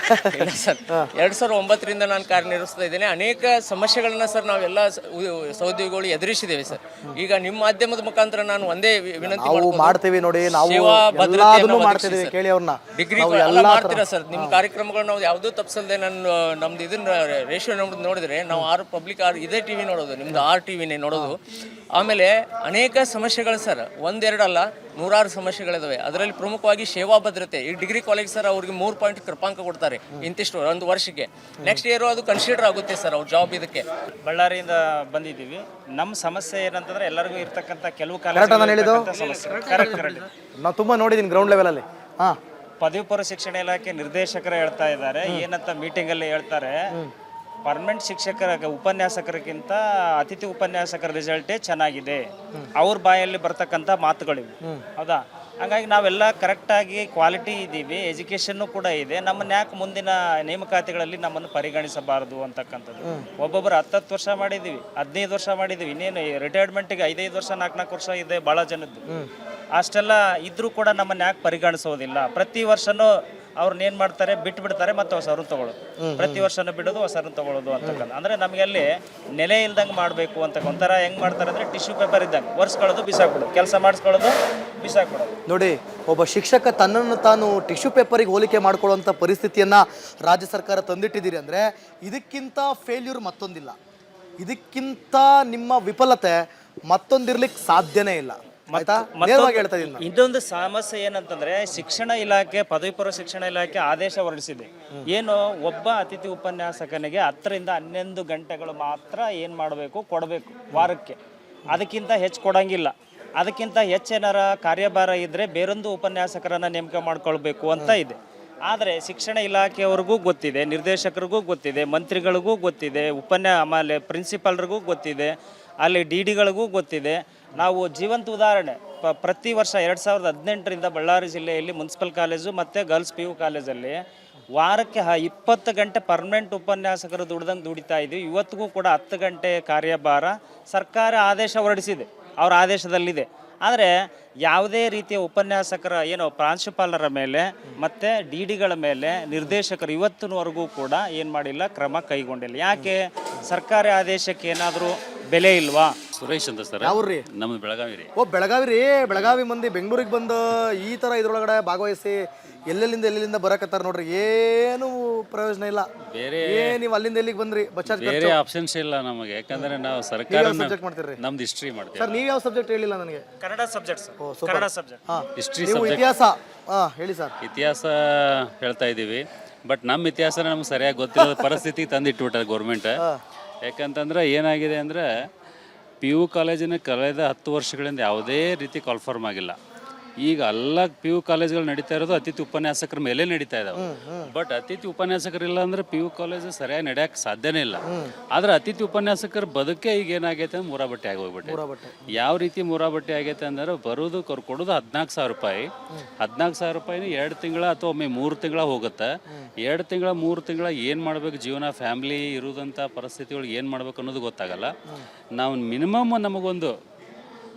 ಇಲ್ಲ ಸರ್ 2009 ನಾನು ಕಾರ್ಯನಿರ್ವಹಿಸ್ತಾ ಇದ್ದೇನೆ. ಅನೇಕ ಸಮಸ್ಯೆಗಳನ್ನ ಸರ್ ನಾವೆಲ್ಲ ಸಹೋದ್ಯೋಗಿಗಳು ಎದುರಿಸಿದ್ದೇವೆ ಸರ್. ಈಗ ನಿಮ್ಮ ಮಾಧ್ಯಮದ ಮುಖಾಂತರ ನಾನು ಒಂದೇ ವಿನಂತಿ ಮಾಡ್ತೀವಿ ನೋಡಿ, ನಾವು ಸೇವಾ ಭದ್ರತೆಯನ್ನು ಮಾಡ್ತಿದ್ದೀವಿ, ಕೇಳಿ ಅವ್ರನ್ನ. ಡಿಗ್ರಿ ಎಲ್ಲ ಮಾಡ್ತೀರಾ ಸರ್. ನಿಮ್ಮ ಕಾರ್ಯಕ್ರಮಗಳು ನಾವು ಯಾವುದೂ ತಪ್ಪಿಸಲ್ದೆ ನಮ್ದು ಇದನ್ನ ರೇಷಿಯೋ ನೋಡಿದ್ರೆ ನಾವು 6 ಪಬ್ಲಿಕ್ 6 ಇದೇ ಟಿವಿ ನೋಡೋದು, ನಿಮ್ದು 6 ಟಿವಿನೇ ನೋಡೋದು. ಆಮೇಲೆ ಅನೇಕ ಸಮಸ್ಯೆಗಳು ಸರ್, ಒಂದೆರಡಲ್ಲ 100 ಸಮಸ್ಯೆಗಳಿದಾವೆ. ಅದರಲ್ಲಿ ಪ್ರಮುಖವಾಗಿ ಸೇವಾ ಭದ್ರತೆ. ಈ ಡಿಗ್ರಿ ಕಾಲೇಜ್ ಸರ್ ಅವ್ರಿಗೆ 3 ಪಾಯಿಂಟ್ ಕೃಪಾಂಕ ಕೊಡ್ತಾರೆ ಇಂತಿಷ್ಟು ಒಂದು ವರ್ಷಕ್ಕೆ. ನೆಕ್ಸ್ಟ್ ಇಯರ್ ಅದು ಕನ್ಸಿಡರ್ ಆಗುತ್ತೆ ಸರ್ ಅವ್ರ ಜಾಬ್. ಇದಕ್ಕೆ ಬಳ್ಳಾರಿಯಿಂದ ಬಂದಿದ್ದೀವಿ. ನಮ್ಮ ಸಮಸ್ಯೆ ಏನಂತಂದ್ರೆ ಎಲ್ಲರಿಗೂ ಇರ್ತಕ್ಕಂಥ ಕೆಲವು ಸಮಸ್ಯೆ ಕರೆಕ್ಟ್ ನಾವು ತುಂಬಾ ನೋಡಿದೀನಿ ಗ್ರೌಂಡ್ ಲೆವೆಲ್ ಅಲ್ಲಿ. ಪದವಿ ಪೂರ್ವ ಶಿಕ್ಷಣ ಇಲಾಖೆ ನಿರ್ದೇಶಕರು ಹೇಳ್ತಾ ಇದ್ದಾರೆ, ಏನಂತ ಮೀಟಿಂಗ್ ಅಲ್ಲಿ ಹೇಳ್ತಾರೆ, ಪರ್ಮನೆಂಟ್ ಶಿಕ್ಷಕರ ಉಪನ್ಯಾಸಕರಿಗಿಂತ ಅತಿಥಿ ಉಪನ್ಯಾಸಕರ ರಿಸಲ್ಟೇ ಚೆನ್ನಾಗಿದೆ. ಅವ್ರ ಬಾಯಲ್ಲಿ ಬರ್ತಕ್ಕಂಥ ಮಾತುಗಳಿವೆ, ಹೌದಾ? ಹಾಗಾಗಿ ನಾವೆಲ್ಲ ಕರೆಕ್ಟಾಗಿ ಕ್ವಾಲಿಟಿ ಇದ್ದೀವಿ, ಎಜುಕೇಷನ್ನು ಕೂಡ ಇದೆ. ನಮ್ಮನ್ನ ಯಾಕೆ ಮುಂದಿನ ನೇಮಕಾತಿಗಳಲ್ಲಿ ನಮ್ಮನ್ನು ಪರಿಗಣಿಸಬಾರದು ಅಂತಕ್ಕಂಥದ್ದು. ಒಬ್ಬೊಬ್ಬರು 10 ವರ್ಷ ಮಾಡಿದ್ದೀವಿ, 15 ವರ್ಷ ಮಾಡಿದ್ದೀವಿ, ಇನ್ನೇನು ರಿಟೈರ್ಮೆಂಟಿಗೆ 5 ವರ್ಷ 4 ವರ್ಷ ಇದೆ ಭಾಳ ಜನದ್ದು. ಅಷ್ಟೆಲ್ಲ ಇದ್ರೂ ಕೂಡ ನಮ್ಮನ್ನು ಯಾಕೆ ಪರಿಗಣಿಸೋದಿಲ್ಲ? ಪ್ರತಿ ವರ್ಷನೂ ಅವ್ರನ್ನ ಏನು ಮಾಡ್ತಾರೆ, ಬಿಟ್ಬಿಡ್ತಾರೆ, ಮತ್ತೆ ಹೊಸರು ತಗೊಳ್ಳೋದು, ಪ್ರತಿ ವರ್ಷನೂ ಬಿಡೋದು, ಹೊಸರು ತಗೊಳ್ಳೋದು ಅಂತಕ್ಕಂಥ. ಅಂದರೆ ನಮಗೆ ಅಲ್ಲಿ ನೆಲೆ ಇಲ್ದಂಗೆ ಮಾಡಬೇಕು ಅಂತ ಒಂಥರ ಹೆಂಗೆ ಮಾಡ್ತಾರೆ ಅಂದರೆ ಟಿಶ್ಯೂ ಪೇಪರ್ ಇದ್ದಂಗೆ ಒರೆಸ್ಕೊಳ್ಳೋದು, ಬಿಸಾಕ್ಬಿಡೋದು, ಕೆಲಸ ಮಾಡಿಸ್ಕೊಳ್ಳೋದು, ಬಿಸಾಕ್ಬಿಡೋದು. ನೋಡಿ, ಒಬ್ಬ ಶಿಕ್ಷಕ ತನ್ನನ್ನು ತಾನು ಟಿಶ್ಯೂ ಪೇಪರಿಗೆ ಹೋಲಿಕೆ ಮಾಡ್ಕೊಳ್ಳುವಂಥ ಪರಿಸ್ಥಿತಿಯನ್ನ ರಾಜ್ಯ ಸರ್ಕಾರ ತಂದಿಟ್ಟಿದ್ದೀರಿ ಅಂದರೆ ಇದಕ್ಕಿಂತ ಫೇಲ್ಯೂರ್ ಮತ್ತೊಂದಿಲ್ಲ, ಇದಕ್ಕಿಂತ ನಿಮ್ಮ ವಿಫಲತೆ ಮತ್ತೊಂದಿರ್ಲಿಕ್ಕೆ ಸಾಧ್ಯನೇ ಇಲ್ಲ. ಇದೊಂದು ಸಮಸ್ಯೆ ಏನಂತಂದ್ರೆ, ಶಿಕ್ಷಣ ಇಲಾಖೆ, ಪದವಿ ಪೂರ್ವ ಶಿಕ್ಷಣ ಇಲಾಖೆ ಆದೇಶ ಹೊರಡಿಸಿದೆ. ಏನು, ಒಬ್ಬ ಅತಿಥಿ ಉಪನ್ಯಾಸಕನಿಗೆ 10 ರಿಂದ 11 ಗಂಟೆಗಳು ಮಾತ್ರ ಏನು ಮಾಡಬೇಕು, ಕೊಡಬೇಕು ವಾರಕ್ಕೆ. ಅದಕ್ಕಿಂತ ಹೆಚ್ಚು ಕೊಡಂಗಿಲ್ಲ. ಅದಕ್ಕಿಂತ ಹೆಚ್ಚೇನಾರ ಕಾರ್ಯಭಾರ ಇದ್ದರೆ ಬೇರೊಂದು ಉಪನ್ಯಾಸಕರನ್ನು ನೇಮಕ ಮಾಡ್ಕೊಳ್ಬೇಕು ಅಂತ ಇದೆ. ಆದರೆ ಶಿಕ್ಷಣ ಇಲಾಖೆಯವ್ರಿಗೂ ಗೊತ್ತಿದೆ, ನಿರ್ದೇಶಕರಿಗೂ ಗೊತ್ತಿದೆ, ಮಂತ್ರಿಗಳಿಗೂ ಗೊತ್ತಿದೆ, ಆಮೇಲೆ ಪ್ರಿನ್ಸಿಪಾಲ್ರಿಗೂ ಗೊತ್ತಿದೆ, ಅಲ್ಲಿ ಡಿಗಳಿಗೂ ಗೊತ್ತಿದೆ. ನಾವು ಜೀವಂತ ಉದಾಹರಣೆ, ಪ್ರತಿ ವರ್ಷ 2018ರಿಂದ ಬಳ್ಳಾರಿ ಜಿಲ್ಲೆಯಲ್ಲಿ ಮುನ್ಸಿಪಲ್ ಕಾಲೇಜು ಮತ್ತು ಗರ್ಲ್ಸ್ PU ಕಾಲೇಜಲ್ಲಿ ವಾರಕ್ಕೆ 20 ಗಂಟೆ ಪರ್ಮನೆಂಟ್ ಉಪನ್ಯಾಸಕರು ದುಡಿತಾ ಇದ್ದೀವಿ. ಇವತ್ತಿಗೂ ಕೂಡ 10 ಗಂಟೆ ಕಾರ್ಯಭಾರ ಸರ್ಕಾರ ಆದೇಶ ಹೊರಡಿಸಿದೆ, ಅವರ ಆದೇಶದಲ್ಲಿದೆ. ಆದರೆ ಯಾವುದೇ ರೀತಿಯ ಉಪನ್ಯಾಸಕರ ಪ್ರಾಂಶುಪಾಲರ ಮೇಲೆ ಮತ್ತು ಡಿಗಳ ಮೇಲೆ ನಿರ್ದೇಶಕರು ಇವತ್ತಿನವರೆಗೂ ಕೂಡ ಏನು ಮಾಡಿಲ್ಲ, ಕ್ರಮ ಕೈಗೊಂಡಿಲ್ಲ. ಯಾಕೆ? ಸರ್ಕಾರಿ ಆದೇಶಕ್ಕೆ ಏನಾದರೂ ಬೆಲೆ ಇಲ್ವಾ? ಸುರೇಶ್ ಅಂತ ಸರ್, ಯಾವ್ರಿ? ನಮ್ದು ಬೆಳಗಾವಿ ರೀ. ಬೆಳಗಾವಿ ರೀ. ಬೆಳಗಾವಿ ಮಂದಿ ಬೆಂಗಳೂರಿಗೆ ಬಂದು ಈ ಥರ ಇದ್ರೊಳಗಡೆ ಭಾಗವಹಿಸಿ ಎಲ್ಲೆಲ್ಲಿಂದ ಬರಕತ್ತಾರ ನೋಡ್ರಿ, ಏನು ಪ್ರಯೋಜನ ಇಲ್ಲ. ಬೇರೆ ನೀವು ಅಲ್ಲಿಂದ ಎಲ್ಲಿಗೆ ಬಂದ್ರಿ? ಬೇರೆ ಆಪ್ಷನ್ಸ್ ಇಲ್ಲ ನಮಗೆ, ಯಾಕಂದ್ರೆ ನಾವು ಸರ್ಕಾರ ಸಬ್ಜೆಕ್ಟ್ ಮಾಡ್ತೀರಿ. ನಮ್ದು ಹಿಸ್ಟ್ರಿ ಮಾಡ್ತೀವಿ ಸರ್. ನೀವು ಯಾವ ಸಬ್ಜೆಕ್ಟ್ ಹೇಳಿಲ್ಲ ನನಗೆ? Kannada subject sir. Kannada subject. History ನೀವು ಸಬ್ಜೆಕ್ಟ್. ಇತಿಹಾಸ ಹೇಳಿ ಸರ್. ಇತಿಹಾಸ ಹೇಳ್ತಾ ಇದ್ದೀವಿ, ಬಟ್ ನಮ್ಮ ಇತಿಹಾಸ ನಮ್ಗೆ ಸರಿಯಾಗಿ ಗೊತ್ತಿಲ್ಲದ ಪರಿಸ್ಥಿತಿ ತಂದಿಟ್ಬಿಟ್ಟಾರೆ ಗೌರ್ಮೆಂಟ್. ಯಾಕಂತಂದ್ರೆ ಏನಾಗಿದೆ ಅಂದರೆ, PU ಕಾಲೇಜಿನ ಕಳೆದ 10 ವರ್ಷಗಳಿಂದ ಯಾವುದೇ ರೀತಿ ಕಾಲ್ಫಾರ್ಮ್ ಆಗಿಲ್ಲ. ಈಗ ಎಲ್ಲ PU ಕಾಲೇಜ್ಗಳು ನಡೀತಾ ಇರೋದು ಅತಿಥಿ ಉಪನ್ಯಾಸಕರ ಮೇಲೆ ನಡೀತಾ ಇದಾವೆ. ಬಟ್ ಅತಿಥಿ ಉಪನ್ಯಾಸಕರಿಲ್ಲ ಅಂದ್ರೆ PU ಕಾಲೇಜ್ ಸರಿಯಾಗಿ ನಡೆಯಕ್ಕೆ ಸಾಧ್ಯನೇ ಇಲ್ಲ. ಆದ್ರೆ ಅತಿಥಿ ಉಪನ್ಯಾಸಕರ ಬದುಕೆ ಈಗ ಏನಾಗೈತೆ ಅಂದ್ರೆ ಮೂರಾಬಟ್ಟೆ ಆಗಿ ಹೋಗ್ಬಿಟ್ಟೆ. ಯಾವ ರೀತಿ ಮೂರಾಬಟ್ಟೆ ಆಗೈತೆ ಅಂದ್ರೆ, ಬರೋದು ಕೊಡೋದು 14,000 ರೂಪಾಯಿ. 14,000 ರೂಪಾಯಿನ 2 ತಿಂಗಳ ಅಥವಾ ಒಮ್ಮೆ 3 ತಿಂಗಳ ಹೋಗುತ್ತೆ. 2 ತಿಂಗಳ 3 ತಿಂಗಳ ಏನು ಮಾಡಬೇಕು, ಜೀವನ ಫ್ಯಾಮಿಲಿ ಇರೋದಂಥ ಪರಿಸ್ಥಿತಿಗಳಿಗೆ ಏನು ಮಾಡ್ಬೇಕು ಅನ್ನೋದು ಗೊತ್ತಾಗಲ್ಲ. ನಾವು ಮಿನಿಮಮ್ ನಮಗೊಂದು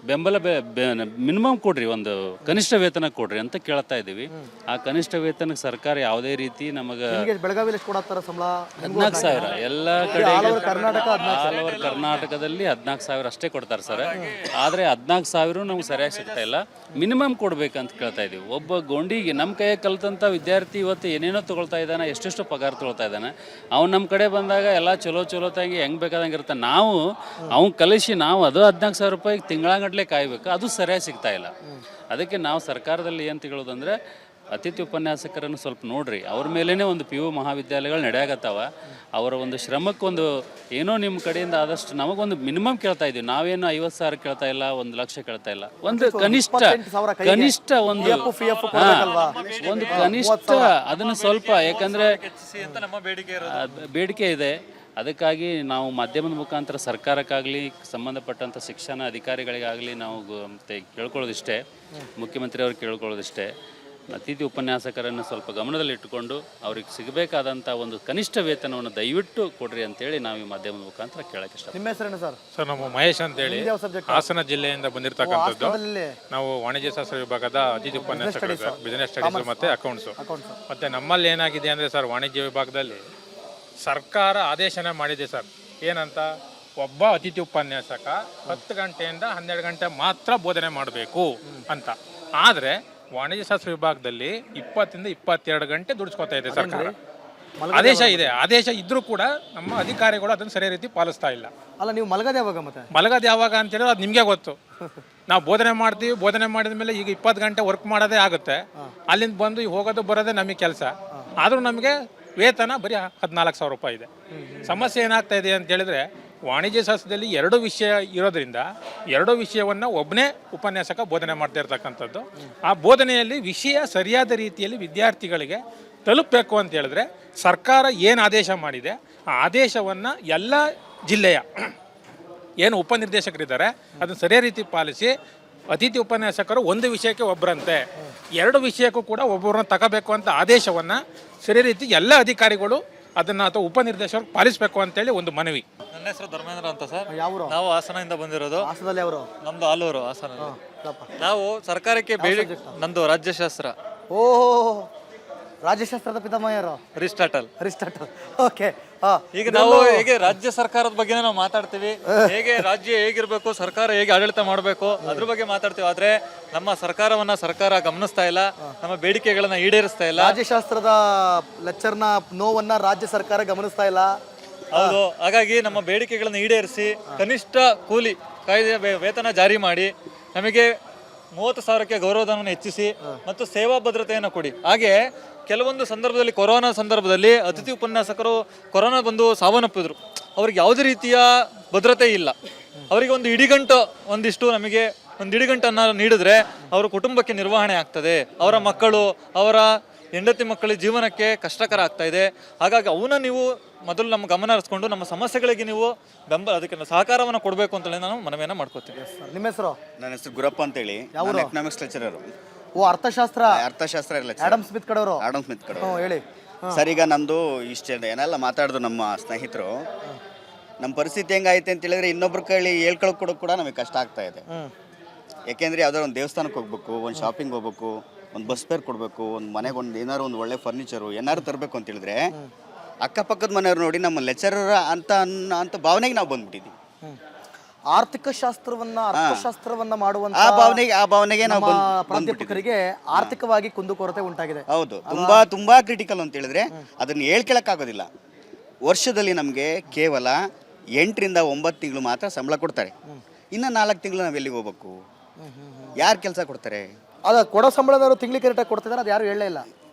ಬೆಂಬಲ ಮಿನಿಮಮ್ ಕೊಡ್ರಿ, ಒಂದು ಕನಿಷ್ಠ ವೇತನ ಕೊಡ್ರಿ ಅಂತ ಕೇಳ್ತಾ ಇದ್ದೀವಿ. ಆ ಕನಿಷ್ಠ ವೇತನಕ್ಕೆ ಸರ್ಕಾರ ಯಾವುದೇ ರೀತಿ ನಮಗೆ ಬೆಳಗಾವಿಯಲ್ಲಿ ಎಷ್ಟು ಕೊಡತ್ತಾರ ಸಂಬಳ? 14,000 ಎಲ್ಲ ಕಡೆ ಆಲ್ ಓವರ್ ಕರ್ನಾಟಕದಲ್ಲಿ 14,000 ಅಷ್ಟೇ ಕೊಡ್ತಾರೆ ಸರ್. ಆದರೆ 14,000 ನಮ್ಗೆ ಸರಿಯಾಗಿ ಸಿಗ್ತಾ ಇಲ್ಲ. ಮಿನಿಮಮ್ ಕೊಡ್ಬೇಕಂತ ಕೇಳ್ತಾ ಇದ್ದೀವಿ. ಒಬ್ಬ ಗೊಂಡಿಗೆ ನಮ್ಮ ಕೈಯಾಗ ಕಲ್ತಂಥ ವಿದ್ಯಾರ್ಥಿ ಇವತ್ತು ಏನೇನೋ ತೊಗೊಳ್ತಾ ಇದ್ದಾನೆ, ಎಷ್ಟೆಷ್ಟು ಪಗಾರ ತೊಗೊಳ್ತಾ ಇದ್ದಾನೆ. ಅವ್ನು ನಮ್ಮ ಕಡೆ ಬಂದಾಗ ಎಲ್ಲ ಚಲೋ ತಂಗಿ ಹೆಂಗೆ ಬೇಕಾದಂಗೆ ಇರುತ್ತೆ. ನಾವು ಅವ್ನು ಕಲಿಸಿ ನಾವು ಅದು 14,000 ರೂಪಾಯಿಗೆ ತಿಂಗಳಗಟ್ಟಲೆ ಕಾಯ್ಬೇಕು, ಅದು ಸರಿಯಾಗಿ ಸಿಗ್ತಾ ಇಲ್ಲ. ಅದಕ್ಕೆ ನಾವು ಸರ್ಕಾರದಲ್ಲಿ ಏನು ತಿಳೋದಂದ್ರೆ, ಅತಿಥಿ ಉಪನ್ಯಾಸಕರನ್ನು ಸ್ವಲ್ಪ ನೋಡ್ರಿ, ಅವ್ರ ಮೇಲೇ ಒಂದು PU ಮಹಾವಿದ್ಯಾಲಯಗಳು ನಡೆಯಾಗತ್ತಾವ. ಅವರ ಒಂದು ಶ್ರಮಕ್ಕೊಂದು ಏನೋ ನಿಮ್ಮ ಕಡೆಯಿಂದ ಆದಷ್ಟು ನಮಗೊಂದು ಮಿನಿಮಮ್ ಕೇಳ್ತಾ ಇದ್ದೀವಿ. ನಾವೇನು 50,000 ಕೇಳ್ತಾ ಇಲ್ಲ, 1 ಲಕ್ಷ ಕೇಳ್ತಾ ಇಲ್ಲ. ಒಂದು ಕನಿಷ್ಠ ಒಂದು ಕನಿಷ್ಠ ಅದನ್ನು ಸ್ವಲ್ಪ, ಯಾಕಂದ್ರೆ ಬೇಡಿಕೆ ಇದೆ. ಅದಕ್ಕಾಗಿ ನಾವು ಮಾಧ್ಯಮದ ಮುಖಾಂತರ ಸರ್ಕಾರಕ್ಕಾಗಲಿ ಸಂಬಂಧಪಟ್ಟಂಥ ಶಿಕ್ಷಣ ಅಧಿಕಾರಿಗಳಿಗಾಗಲಿ ನಾವು ಕೇಳ್ಕೊಳ್ಳೋದಿಷ್ಟೇ, ಮುಖ್ಯಮಂತ್ರಿ ಅವ್ರಿಗೆ ಕೇಳ್ಕೊಳ್ಳೋದಿಷ್ಟೇ, ಅತಿಥಿ ಉಪನ್ಯಾಸಕರನ್ನು ಸ್ವಲ್ಪ ಗಮನದಲ್ಲಿಟ್ಟುಕೊಂಡು ಅವ್ರಿಗೆ ಸಿಗಬೇಕಾದಂಥ ಒಂದು ಕನಿಷ್ಠ ವೇತನವನ್ನು ದಯವಿಟ್ಟು ಕೊಡ್ರಿ ಅಂತೇಳಿ ನಾವು ಈ ಮಾಧ್ಯಮದ ಮುಖಾಂತರ ಕೇಳಕ್ಕೆ ಇಷ್ಟ. ನಿಮ್ಮ ಹೆಸರೇನು ಸರ್? ಸರ್ ನಮ್ಮ ಮಹೇಶ್ ಅಂತೇಳಿ ಯಾವ ಸಬ್ಜೆಕ್ಟ್? ಹಾಸನ ಜಿಲ್ಲೆಯಿಂದ ಬಂದಿರತಕ್ಕಂಥದ್ದು. ಹಾಸನದಲ್ಲಿ ನಾವು ವಾಣಿಜ್ಯ ಶಾಸ್ತ್ರ ವಿಭಾಗದ ಅತಿಥಿ ಉಪನ್ಯಾಸಕರು ಸರ್, ಬಿಸಿನೆಸ್ ಸ್ಟಡೀಸ್ ಮತ್ತು ಅಕೌಂಟ್ಸು. ಮತ್ತು ನಮ್ಮಲ್ಲಿ ಏನಾಗಿದೆ ಅಂದರೆ ಸರ್, ವಾಣಿಜ್ಯ ವಿಭಾಗದಲ್ಲಿ ಸರ್ಕಾರ ಆದೇಶನ ಮಾಡಿದೆ ಸರ್, ಏನಂತ, ಒಬ್ಬ ಅತಿಥಿ ಉಪನ್ಯಾಸಕ 10 ಗಂಟೆಯಿಂದ 12 ಗಂಟೆ ಮಾತ್ರ ಬೋಧನೆ ಮಾಡಬೇಕು ಅಂತ. ಆದರೆ ವಾಣಿಜ್ಯ ಶಾಸ್ತ್ರ ವಿಭಾಗದಲ್ಲಿ 20 ಇಂದ 22 ಗಂಟೆ ದುಡಿಸ್ಕೊತಾ ಇದೆ ಸರ್ಕಾರ. ಆದೇಶ ಇದೆ, ಆದೇಶ ಇದ್ರೂ ಕೂಡ ನಮ್ಮ ಅಧಿಕಾರಿಗಳು ಅದನ್ನು ಸರಿಯಾದ ರೀತಿ ಪಾಲಿಸ್ತಾ ಇಲ್ಲ. ಅಲ್ಲ, ನೀವು ಮಲಗದೆ ಯಾವಾಗ ಮತ್ತೆ? ಮಲಗೋದು ಯಾವಾಗ ಅಂತ ಹೇಳಿದ್ರೆ ಅದು ನಿಮಗೆ ಗೊತ್ತು. ನಾವು ಬೋಧನೆ ಮಾಡ್ತೀವಿ, ಬೋಧನೆ ಮಾಡಿದ ಮೇಲೆ ಈಗ 20 ಗಂಟೆ ವರ್ಕ್ ಮಾಡೋದೇ ಆಗುತ್ತೆ. ಅಲ್ಲಿಂದ ಬಂದು ಈಗ ಹೋಗೋದು ಬರೋದೇ ನಮಗೆ ಕೆಲಸ. ಆದರೂ ನಮಗೆ ವೇತನ ಬರೀ 14,000 ರೂಪಾಯಿ ಇದೆ. ಸಮಸ್ಯೆ ಏನಾಗ್ತಾ ಇದೆ ಅಂತ ಹೇಳಿದ್ರೆ, ವಾಣಿಜ್ಯ ಶಾಸ್ತ್ರದಲ್ಲಿ 2 ವಿಷಯ ಇರೋದ್ರಿಂದ 2 ವಿಷಯವನ್ನು ಒಬ್ಬನೇ ಉಪನ್ಯಾಸಕ ಬೋಧನೆ ಮಾಡ್ತಾ ಇರ್ತಕ್ಕಂಥದ್ದು. ಆ ಬೋಧನೆಯಲ್ಲಿ ವಿಷಯ ಸರಿಯಾದ ರೀತಿಯಲ್ಲಿ ವಿದ್ಯಾರ್ಥಿಗಳಿಗೆ ತಲುಪಬೇಕು ಅಂತ ಹೇಳಿದ್ರೆ ಸರ್ಕಾರ ಏನು ಆದೇಶ ಮಾಡಿದೆ ಆ ಆದೇಶವನ್ನು ಎಲ್ಲ ಜಿಲ್ಲೆಯ ಏನು ಉಪನಿರ್ದೇಶಕರಿದ್ದಾರೆ ಅದನ್ನು ಸರಿಯಾದ ರೀತಿ ಪಾಲಿಸಿ, ಅತಿಥಿ ಉಪನ್ಯಾಸಕರು ಒಂದು ವಿಷಯಕ್ಕೆ ಒಬ್ಬರಂತೆ 2 ವಿಷಯಕ್ಕೂ ಕೂಡ ಒಬ್ಬರನ್ನ ತಗೋಬೇಕು ಅಂತ ಆದೇಶವನ್ನು ಸರಿಯಾದ ರೀತಿ ಎಲ್ಲ ಅಧಿಕಾರಿಗಳು ಅದನ್ನು ಅಥವಾ ಉಪನಿರ್ದೇಶಕರು ಪಾಲಿಸಬೇಕು ಅಂತೇಳಿ ಒಂದು ಮನವಿ. ನನ್ನ ಹೆಸರು ಧರ್ಮೇಂದ್ರ ಅಂತ ಸರ್. ಯಾವ? ನಾವು ಹಾಸನದಿಂದ ಬಂದಿರೋದು. ಹಾಸನದಲ್ಲಿ ಅವರು? ನಮ್ದು ಆಲೂರು, ಹಾಸನ. ನಾವು ಸರ್ಕಾರಕ್ಕೆ ನಮ್ದು ರಾಜ್ಯಶಾಸ್ತ್ರ. ಓ, ರಾಜ್ಯಶಾಸ್ತ್ರದ ಪಿತಾಮಹರು ಅರಿಸ್ಟಾಟಲ್. ಓಕೆ. ಈಗ ನಾವು ಹೇಗೆ ರಾಜ್ಯ ಸರ್ಕಾರದ ಬಗ್ಗೆ ನಾವು ಮಾತಾಡ್ತೀವಿ, ಹೇಗೆ ರಾಜ್ಯ ಹೇಗಿರ್ಬೇಕು, ಸರ್ಕಾರ ಹೇಗೆ ಆಡಳಿತ ಮಾಡಬೇಕು ಅದ್ರ ಬಗ್ಗೆ ಮಾತಾಡ್ತೀವಿ. ಆದ್ರೆ ನಮ್ಮ ಸರ್ಕಾರವನ್ನ ಸರ್ಕಾರ ಗಮನಿಸ್ತಾ ಇಲ್ಲ, ನಮ್ಮ ಬೇಡಿಕೆಗಳನ್ನ ಈಡೇರಿಸ್ತಾ ಇಲ್ಲ. ರಾಜ್ಯಶಾಸ್ತ್ರದ ಲೆಕ್ಚರ್ನ ನೋವನ್ನ ರಾಜ್ಯ ಸರ್ಕಾರ ಗಮನಿಸ್ತಾ ಇಲ್ಲ. ಹೌದು. ಹಾಗಾಗಿ ನಮ್ಮ ಬೇಡಿಕೆಗಳನ್ನ ಈಡೇರಿಸಿ ಕನಿಷ್ಠ ಕೂಲಿ ಕಾಯ್ದೆ ವೇತನ ಜಾರಿ ಮಾಡಿ ನಮಗೆ 30,000ಕ್ಕೆ ಗೌರವಧನವನ್ನು ಹೆಚ್ಚಿಸಿ ಮತ್ತು ಸೇವಾ ಭದ್ರತೆಯನ್ನು ಕೊಡಿ. ಹಾಗೆ ಕೆಲವೊಂದು ಸಂದರ್ಭದಲ್ಲಿ, ಕೊರೋನಾ ಸಂದರ್ಭದಲ್ಲಿ ಅತಿಥಿ ಉಪನ್ಯಾಸಕರು ಕೊರೋನಾ ಬಂದು ಸಾವನ್ನಪ್ಪಿದ್ರು. ಅವ್ರಿಗೆ ಯಾವುದೇ ರೀತಿಯ ಭದ್ರತೆ ಇಲ್ಲ. ಅವರಿಗೆ ಒಂದು ಇಡಿಗಂಟು ನಮಗೆ ಒಂದು ಇಡಿಗಂಟನ್ನು ನೀಡಿದ್ರೆ ಅವರ ಕುಟುಂಬಕ್ಕೆ ನಿರ್ವಹಣೆ ಆಗ್ತದೆ, ಅವರ ಮಕ್ಕಳು, ಅವರ ಹೆಂಡತಿ ಮಕ್ಕಳ ಜೀವನಕ್ಕೆ ಕಷ್ಟಕರ ಆಗ್ತಾ ಇದೆ. ಹಾಗಾಗಿ ಅವನ್ನ ನೀವು ಮೊದಲು ನಮ್ಮ ಗಮನ ಹರಿಸ್ಕೊಂಡು ನಮ್ಮ ಸಮಸ್ಯೆಗಳಿಗೆ ನೀವು ಅದಕ್ಕೆ ಸಹಕಾರವನ್ನು ಕೊಡಬೇಕು ಅಂತೇಳಿ ನಾನು ಮನವಿಯನ್ನು ಮಾಡ್ಕೋತೀನಿ. ನಿಮ್ಮ ಹೆಸರು? ನನ್ನ ಹೆಸರು ಗುರಪ್ಪ ಅಂತೇಳಿ, ಎಕನಾಮಿಕ್ಸ್ ಲೆಕ್ಚರರು. ಓ, ಅರ್ಥಶಾಸ್ತ್ರ ಇಲ್ಲ, ಆಡಮ್ ಸ್ಮಿತ್ ಕಡೆಯವರು. ಹೇಳಿ ಸರ್. ಈಗ ನಮ್ಮದು ಏನೆಲ್ಲ ಮಾತಾಡಿದ್ರು ನಮ್ಮ ಸ್ನೇಹಿತರು. ನಮ್ಮ ಪರಿಸ್ಥಿತಿ ಹೆಂಗಾಯ್ತು ಅಂತ ಹೇಳಿದ್ರೆ, ಇನ್ನೊಬ್ರ ಕೈಲಿ ಹೇಳ್ಕೊಳಕ್ಕೆ ಕೂಡ ನಮಗೆ ಕಷ್ಟ ಆಗ್ತಾ ಇದೆ. ಯಾಕೆಂದರೆ ಯಾವ್ದಾದ್ರು ಒಂದು ದೇವಸ್ಥಾನಕ್ಕೆ ಹೋಗ್ಬೇಕು, ಒಂದು ಶಾಪಿಂಗ್ ಹೋಗ್ಬೇಕು, ಒಂದು ಬಸ್ ಫೇರ್ ಕೊಡಬೇಕು, ಒಂದು ಮನೆಗೆ ಏನಾದ್ರು ಒಂದು ಒಳ್ಳೆ ಫರ್ನಿಚರು ಏನಾದ್ರು ತರಬೇಕು ಅಂತ ಹೇಳಿದ್ರೆ ಅಕ್ಕಪಕ್ಕದ ಮನೆಯವ್ರು ನೋಡಿ ನಮ್ಮ ಲೆಕ್ಚರರ್ ಅಂತ ಭಾವನೆಗೆ ನಾವು ಬಂದ್ಬಿಟ್ಟಿದ್ದೀವಿ. ಅರ್ಥಶಾಸ್ತ್ರವನ್ನ ಮಾಡುವಂತ ಆ ಭಾವನೆಗೆ ನಾವು ಪ್ರಾಧ್ಯಾಪಕರಿಗೆ ಆರ್ಥಿಕವಾಗಿ ಕುಂದುಕೊರತೆ ಉಂಟಾಗಿದೆ. ಹೌದು, ತುಂಬಾ ಕ್ರಿಟಿಕಲ್ ಅಂತ ಹೇಳಿದ್ರೆ ಅದನ್ನ ಹೇಳ್ಕೊಳಕ್ಕಾಗೋದಿಲ್ಲ. ವರ್ಷದಲ್ಲಿ ನಮಗೆ ಕೇವಲ 8 ರಿಂದ 9 ತಿಂಗಳು ಮಾತ್ರ ಸಂಬಳ ಕೊಡ್ತಾರೆ. ಇನ್ನು 4 ತಿಂಗಳು ನಾವು ಎಲ್ಲಿಗೆ ಹೋಗ್ಬೇಕು? ಯಾರು ಕೆಲಸ ಕೊಡ್ತಾರೆ? ಅದ ಕೊಡೋ ಸಂಬಳದವರು ತಿಂಗಳಿಗೆ ಕರೆಕ್ಟಾಗಿ ಕೊಡ್ತಿದ್ದಾರೆ, ಅದು ಯಾರು ಹೇಳಲೇ ಇಲ್ಲ.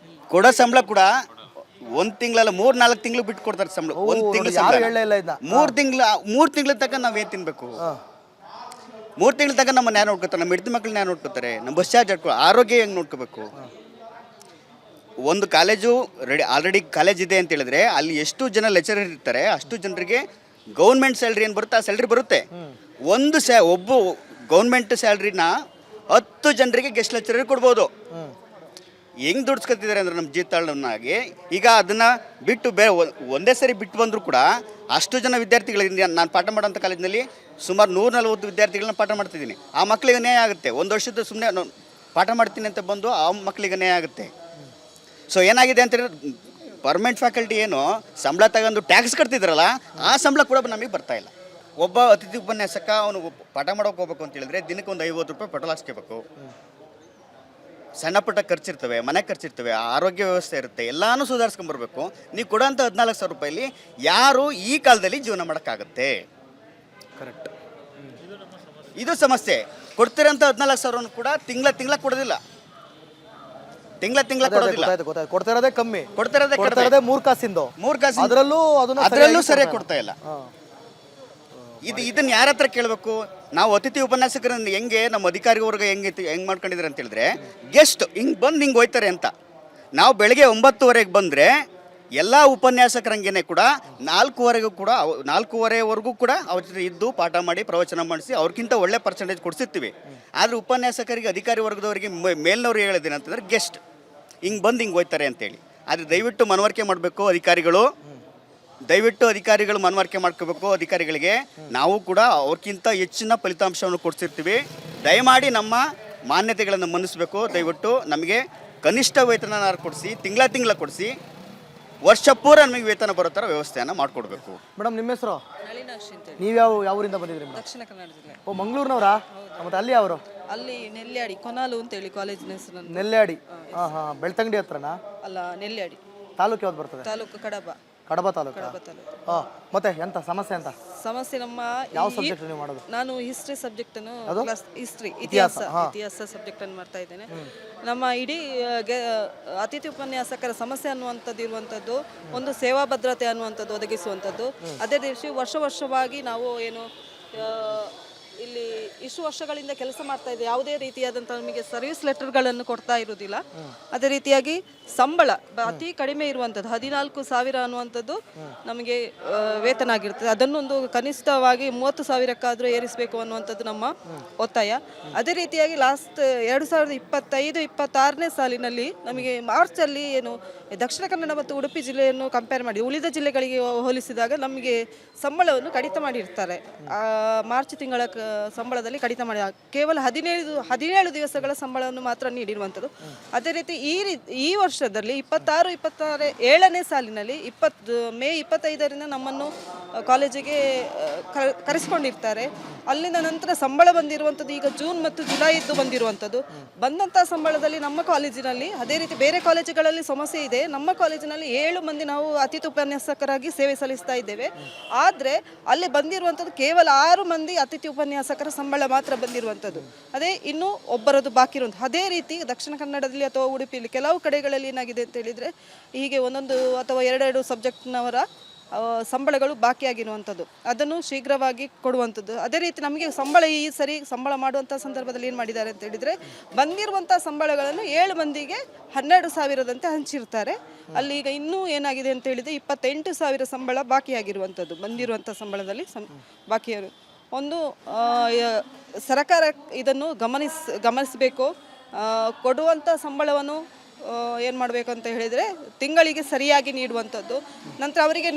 ಕೊಡೋ ಸಂಬಳ ಕೂಡ 1 ತಿಂಗಳಲ್ಲ 3-4 ತಿಂಗಳು ಬಿಟ್ಟು ಕೊಡ್ತಾರೆ ಸಂಬಳ. 1 ತಿಂಗಳು ಯಾರು ಹೇಳಲೇ ಇಲ್ಲ ಇದನ್ನ. 3 ತಿಂಗಳ ತನಕ ನಾವೇನು ತಿನ್ಬೇಕು? 3 ತಿಂಗಳ ತನಕ ನಮ್ಮನ್ನ ಯಾರು ನೋಡ್ಕೋತಾರೆ? ನಮ್ಮ ಹೆಂಡತಿ ಮಕ್ಕಳನ್ನ ಯಾರು ನೋಡ್ಕೋತಾರೆ? ನಮ್ಮ ಬಸ್ ಚಾರ್ಜ್ ಆರೋಗ್ಯ ಹೆಂಗೆ ನೋಡ್ಕೋಬೇಕು? ಒಂದು ಕಾಲೇಜು ಆಲ್ರೆಡಿ ಕಾಲೇಜ್ ಇದೆ ಅಂತ ಹೇಳಿದ್ರೆ ಅಲ್ಲಿ ಎಷ್ಟು ಜನ ಲೆಕ್ಚರರ್ ಇರ್ತಾರೆ ಅಷ್ಟು ಜನರಿಗೆ ಗೌರ್ಮೆಂಟ್ ಸ್ಯಾಲ್ರಿ ಏನು ಬರುತ್ತೆ ಆ ಸ್ಯಾಲ್ರಿ ಬರುತ್ತೆ. ಒಬ್ಬ ಗೌರ್ಮೆಂಟ್ ಸ್ಯಾಲ್ರಿನ 10 ಜನರಿಗೆ ಗೆಸ್ಟ್ ಲೆಕ್ಚರರ್ ಕೊಡ್ಬೋದು. ಹೆಂಗೆ ದುಡ್ಸ್ಕೊತಿದ್ದಾರೆ ಅಂದ್ರೆ ನಮ್ಮ ಜೀತಾಳನ್ನಾಗಿ ಈಗ ಅದನ್ನು ಬಿಟ್ಟು ಒಂದೇ ಸರಿ ಬಿಟ್ಟು ಬಂದರೂ ಕೂಡ ಅಷ್ಟು ಜನ ವಿದ್ಯಾರ್ಥಿಗಳಿಗೆ, ನಾನು ಪಾಠ ಮಾಡೋಂಥ ಕಾಲೇಜಿನಲ್ಲಿ ಸುಮಾರು 140 ವಿದ್ಯಾರ್ಥಿಗಳನ್ನ ಪಾಠ ಮಾಡ್ತಿದ್ದೀನಿ. ಆ ಮಕ್ಕಳಿಗೆ ನ್ಯಾಯ ಆಗುತ್ತೆ. 1 ವರ್ಷದ ಸುಮ್ಮನೆ ಪಾಠ ಮಾಡ್ತೀನಿ ಅಂತ ಬಂದು ಆ ಮಕ್ಕಳಿಗೆ ನ್ಯಾಯ ಆಗುತ್ತೆ. ಸೊ ಏನಾಗಿದೆ ಅಂತೇಳಿದ್ರೆ ಪರ್ಮನೆಂಟ್ ಫ್ಯಾಕಲ್ಟಿ ಏನು ಸಂಬಳ ತಗೊಂಡು ಟ್ಯಾಕ್ಸ್ ಕಟ್ತಿದ್ರಲ್ಲ ಆ ಸಂಬಳ ಕೂಡ ನಮಗೆ ಬರ್ತಾ ಇಲ್ಲ. ಒಬ್ಬ ಅತಿಥಿ ಉಪನ್ಯಾಸಕ ಅವನು ಪಾಠ ಮಾಡೋಕೆ ಹೋಗ್ಬೇಕು ಅಂತ ಹೇಳಿದ್ರೆ ದಿನಕ್ಕೆ ಒಂದು 50 ರೂಪಾಯಿ ಪೆಟ್ರೋಲ್ ಹಾಕ್ಸ್ಕೋಬೇಕು. ಸಣ್ಣ ಪುಟ್ಟ ಖರ್ಚಿರ್ತವೆ, ಮನೆ ಖರ್ಚಿರ್ತವೆ, ಆರೋಗ್ಯ ವ್ಯವಸ್ಥೆ ಇರುತ್ತೆ, ಎಲ್ಲಾನು ಸುಧಾರಿಸ್ಕೊಂಬರ್ಬೇಕು. ನೀವು ಕೊಡೋಂಥ 14,000 ರೂಪಾಯಿಲಿ ಯಾರು ಈ ಕಾಲದಲ್ಲಿ ಜೀವನ ಮಾಡೋಕ್ಕಾಗತ್ತೆ? ಕರೆಕ್ಟ್. ಇದು ಸಮಸ್ಯೆ. ಕೊಡ್ತಿರೋಂಥ 14,000 ಕೂಡ ತಿಂಗಳ ಕೊಡೋದಿಲ್ಲ. ತಿಂಗಳ ಕೊಡೋದಿಲ್ಲ. ಕೊಡ್ತಿರೋದೇ ಕಮ್ಮಿ, ಕೊಡ್ತಿರೋದೇ 3 ಕಾಸಿಂದು. ಅದರಲ್ಲೂ ಸರಿಯಾಗಿ ಕೊಡ್ತಾ ಇಲ್ಲ. ಇದನ್ನ ಯಾರ ಹತ್ರ ಕೇಳಬೇಕು? ನಾವು ಅತಿಥಿ ಉಪನ್ಯಾಸಕರನ್ನ ಹೆಂಗೆ ನಮ್ಮ ಅಧಿಕಾರಿ ವರ್ಗ ಹೆಂಗೆ ಮಾಡ್ಕೊಂಡಿದ್ದಾರೆ ಅಂತ ಹೇಳಿದ್ರೆ ಗೆಸ್ಟ್ ಹಿಂಗೆ ಬಂದು ಹಿಂಗೆ ಹೋಯ್ತಾರೆ ಅಂತ. ನಾವು ಬೆಳಗ್ಗೆ 9:30ಗೆ ಬಂದರೆ ಎಲ್ಲ ಉಪನ್ಯಾಸಕರಂಗೆ ಕೂಡ 4:15ವರೆಗೂ ಕೂಡ ಅವ್ರ ಜೊತೆ ಇದ್ದು ಪಾಠ ಮಾಡಿ ಪ್ರವಚನ ಮಾಡಿಸಿ ಅವ್ರಿಗಿಂತ ಒಳ್ಳೆ ಪರ್ಸೆಂಟೇಜ್ ಕೊಡಿಸಿರ್ತೀವಿ. ಆದರೆ ಉಪನ್ಯಾಸಕರಿಗೆ ಅಧಿಕಾರಿ ವರ್ಗದವರಿಗೆ ಮೇಲ್ನವ್ರು ಹೇಳೋದೇನಂತಂದ್ರೆ ಗೆಸ್ಟ್ ಹಿಂಗೆ ಬಂದು ಹಿಂಗೆ ಹೋಯ್ತಾರೆ ಅಂತೇಳಿ. ಆದರೆ ದಯವಿಟ್ಟು ಮನವರಿಕೆ ಮಾಡಬೇಕು ಅಧಿಕಾರಿಗಳು, ಮನವರಿಕೆ ಮಾಡ್ಕೋಬೇಕು ಅಧಿಕಾರಿಗಳಿಗೆ. ನಾವು ಕೂಡ ಅವ್ರಿಗಿಂತ ಹೆಚ್ಚಿನ ಫಲಿತಾಂಶವನ್ನು ಕೊಡ್ಸಿರ್ತೀವಿ. ದಯಮಾಡಿ ನಮ್ಮ ಮಾನ್ಯತೆಗಳನ್ನು ಮನ್ನಿಸಬೇಕು. ದಯವಿಟ್ಟು ನಮಗೆ ಕನಿಷ್ಠ ವೇತನ ಕೊಡಿಸಿ, ತಿಂಗಳ ಕೊಡಿಸಿ, ವರ್ಷ ಪೂರ ನಮಗೆ ವೇತನ ಬರೋ ಥರ ವ್ಯವಸ್ಥೆಯನ್ನು ಮಾಡಿಕೊಡ್ಬೇಕು. ಮೇಡಮ್ ನಿಮ್ಮ ಹೆಸರು? ನಳಿನಾಕ್ಷಿ ಅಂತೇಳಿ, ನೀವು ಯಾವ ಊರಿಂದ ಬಂದಿದ್ರಿ ಮೇಡಮ್? ದಕ್ಷಿಣ ಕನ್ನಡ ಜಿಲ್ಲೆ. ಓ, ಮಂಗಳೂರಿನವರಾ? ಮತ್ತೆ ಅಲ್ಲಿ ಅವರು? ಅಲ್ಲಿ ನೆಲ್ಯಾಡಿ ಕೊನಾಲು ಅಂತೇಳಿ ಕಾಲೇಜಿನ ಹೆಸರು. ನೆಲ್ಯಾಡಿ. ಹಾಂ ಹಾಂ, ಬೆಳ್ತಂಗಡಿ ಹತ್ರನಾ? ಅಲ್ಲ, ನೆಲ್ಯಾಡಿ ತಾಲೂಕು ಯಾವ್ದು ಬರ್ತದೆ? ತಾಲೂಕು ಕಡಬ. ಕಡಬ ತಾಲೂಕು. ಹಾಂ, ಮತ್ತೆ ಎಂತ ಸಮಸ್ಯೆ ಅಂತ? ಸಮಸ್ಯೆ ನಮ್ಮ ಯಾವ ಸಬ್ಜೆಕ್ಟ್ ನೀವು ಮಾಡೋದು? ನಾನು ಹಿಸ್ಟ್ರಿ ಸಬ್ಜೆಕ್ಟ್ ಅನ್ನು ಇತಿಹಾಸ ಸಬ್ಜೆಕ್ಟ್ ಅನ್ನು ಮಾಡ್ತಾ ಇದ್ದೇನೆ. ನಮ್ಮ ಇಡೀ ಅತಿಥಿ ಉಪನ್ಯಾಸಕರ ಸಮಸ್ಯೆ ಅನ್ನುವಂಥದ್ದು ಇರುವಂಥದ್ದು ಒಂದು ಸೇವಾ ಭದ್ರತೆ ಅನ್ನುವಂಥದ್ದು ಒದಗಿಸುವಂಥದ್ದು. ಅದೇ ರೀತಿ ವರ್ಷವಾಗಿ ನಾವು ಏನು ಇಲ್ಲಿ ಇಷ್ಟು ವರ್ಷಗಳಿಂದ ಕೆಲಸ ಮಾಡ್ತಾ ಇದೆ, ಯಾವುದೇ ರೀತಿಯಾದಂಥ ನಮಗೆ ಸರ್ವಿಸ್ ಲೆಟರ್ಗಳನ್ನು ಕೊಡ್ತಾ ಇರುವುದಿಲ್ಲ. ಅದೇ ರೀತಿಯಾಗಿ ಸಂಬಳ ಅತಿ ಕಡಿಮೆ ಇರುವಂಥದ್ದು 14,000 ಅನ್ನುವಂಥದ್ದು ನಮಗೆ ವೇತನ ಆಗಿರ್ತದೆ. ಅದನ್ನೊಂದು ಕನಿಷ್ಠವಾಗಿ 30,000ಕ್ಕಾದರೂ ಏರಿಸಬೇಕು ಅನ್ನುವಂಥದ್ದು ನಮ್ಮ ಒತ್ತಾಯ. ಅದೇ ರೀತಿಯಾಗಿ ಲಾಸ್ಟ್ 2025-26ನೇ ಸಾಲಿನಲ್ಲಿ ನಮಗೆ ಮಾರ್ಚಲ್ಲಿ ಏನು ದಕ್ಷಿಣ ಕನ್ನಡ ಮತ್ತು ಉಡುಪಿ ಜಿಲ್ಲೆಯನ್ನು ಕಂಪೇರ್ ಮಾಡಿ ಉಳಿದ ಜಿಲ್ಲೆಗಳಿಗೆ ಹೋಲಿಸಿದಾಗ ನಮಗೆ ಸಂಬಳವನ್ನು ಕಡಿತ ಮಾಡಿರ್ತಾರೆ. ಮಾರ್ಚ್ ತಿಂಗಳ ಸಂಬಳದಲ್ಲಿ ಕಡಿತ ಮಾಡಿ ಕೇವಲ 17 ದಿವಸಗಳ ಸಂಬಳವನ್ನು ಮಾತ್ರ ನೀಡಿರುವಂಥದ್ದು. ಅದೇ ರೀತಿ ಈ ವರ್ಷದಲ್ಲಿ 26-27ನೇ ಸಾಲಿನಲ್ಲಿ ಮೇ 25ರಿಂದ ನಮ್ಮನ್ನು ಕಾಲೇಜಿಗೆ ಕರೆಸಿಕೊಂಡಿರ್ತಾರೆ. ಅಲ್ಲಿನ ನಂತರ ಸಂಬಳ ಬಂದಿರುವಂಥದ್ದು ಈಗ ಜೂನ್ ಮತ್ತು ಜುಲೈದ್ದು ಬಂದಿರುವಂಥದ್ದು. ಬಂದಂಥ ಸಂಬಳದಲ್ಲಿ ನಮ್ಮ ಕಾಲೇಜಿನಲ್ಲಿ, ಅದೇ ರೀತಿ ಬೇರೆ ಕಾಲೇಜುಗಳಲ್ಲಿ ಸಮಸ್ಯೆ ಇದೆ, ನಮ್ಮ ಕಾಲೇಜಿನಲ್ಲಿ 7 ಮಂದಿ ನಾವು ಅತಿಥಿ ಉಪನ್ಯಾಸಕರಾಗಿ ಸೇವೆ ಸಲ್ಲಿಸ್ತಾ ಇದ್ದೇವೆ. ಆದರೆ ಅಲ್ಲಿ ಬಂದಿರುವಂಥದ್ದು ಕೇವಲ 6 ಮಂದಿ ಅತಿಥಿ ಉಪನ್ಯಾಸಕರ ಸಂಬಳ ಮಾತ್ರ ಬಂದಿರುವಂಥದ್ದು. ಅದೇ ಇನ್ನೂ ಒಬ್ಬರದ್ದು ಬಾಕಿ ಇರುವಂಥದ್ದು. ಅದೇ ರೀತಿ ದಕ್ಷಿಣ ಕನ್ನಡದಲ್ಲಿ ಅಥವಾ ಉಡುಪಿಯಲ್ಲಿ ಕೆಲವು ಕಡೆಗಳಲ್ಲಿ ಏನಾಗಿದೆ ಅಂತ ಹೇಳಿದರೆ ಹೀಗೆ 1 ಅಥವಾ 2 ಸಬ್ಜೆಕ್ಟ್ನವರ ಸಂಬಳಗಳು ಬಾಕಿಯಾಗಿರುವಂಥದ್ದು, ಅದನ್ನು ಶೀಘ್ರವಾಗಿ ಕೊಡುವಂಥದ್ದು. ಅದೇ ರೀತಿ ನಮಗೆ ಈ ಸರಿ ಸಂಬಳ ಮಾಡುವಂಥ ಸಂದರ್ಭದಲ್ಲಿ ಏನು ಮಾಡಿದ್ದಾರೆ ಅಂತ ಹೇಳಿದರೆ ಬಂದಿರುವಂಥ ಸಂಬಳಗಳನ್ನು 7 ಮಂದಿಗೆ 12,000ದಂತೆ ಹಂಚಿರ್ತಾರೆ. ಅಲ್ಲಿ ಈಗ ಇನ್ನೂ ಏನಾಗಿದೆ ಅಂತ ಹೇಳಿದರೆ 28,000 ಸಂಬಳ ಬಾಕಿಯಾಗಿರುವಂಥದ್ದು. ಬಂದಿರುವಂಥ ಸಂಬಳದಲ್ಲಿ ಬಾಕಿಯಾಗಿ ಒಂದು ಸರ್ಕಾರ ಇದನ್ನು ಗಮನಿಸಬೇಕು. ಕೊಡುವಂಥ ಸಂಬಳವನ್ನು ಏನು ಮಾಡಬೇಕು ಅಂತ ಹೇಳಿದರೆ ತಿಂಗಳಿಗೆ ಸರಿಯಾಗಿ ನೀಡುವಂಥದ್ದು. ನಂತರ ಅವರಿಗೆ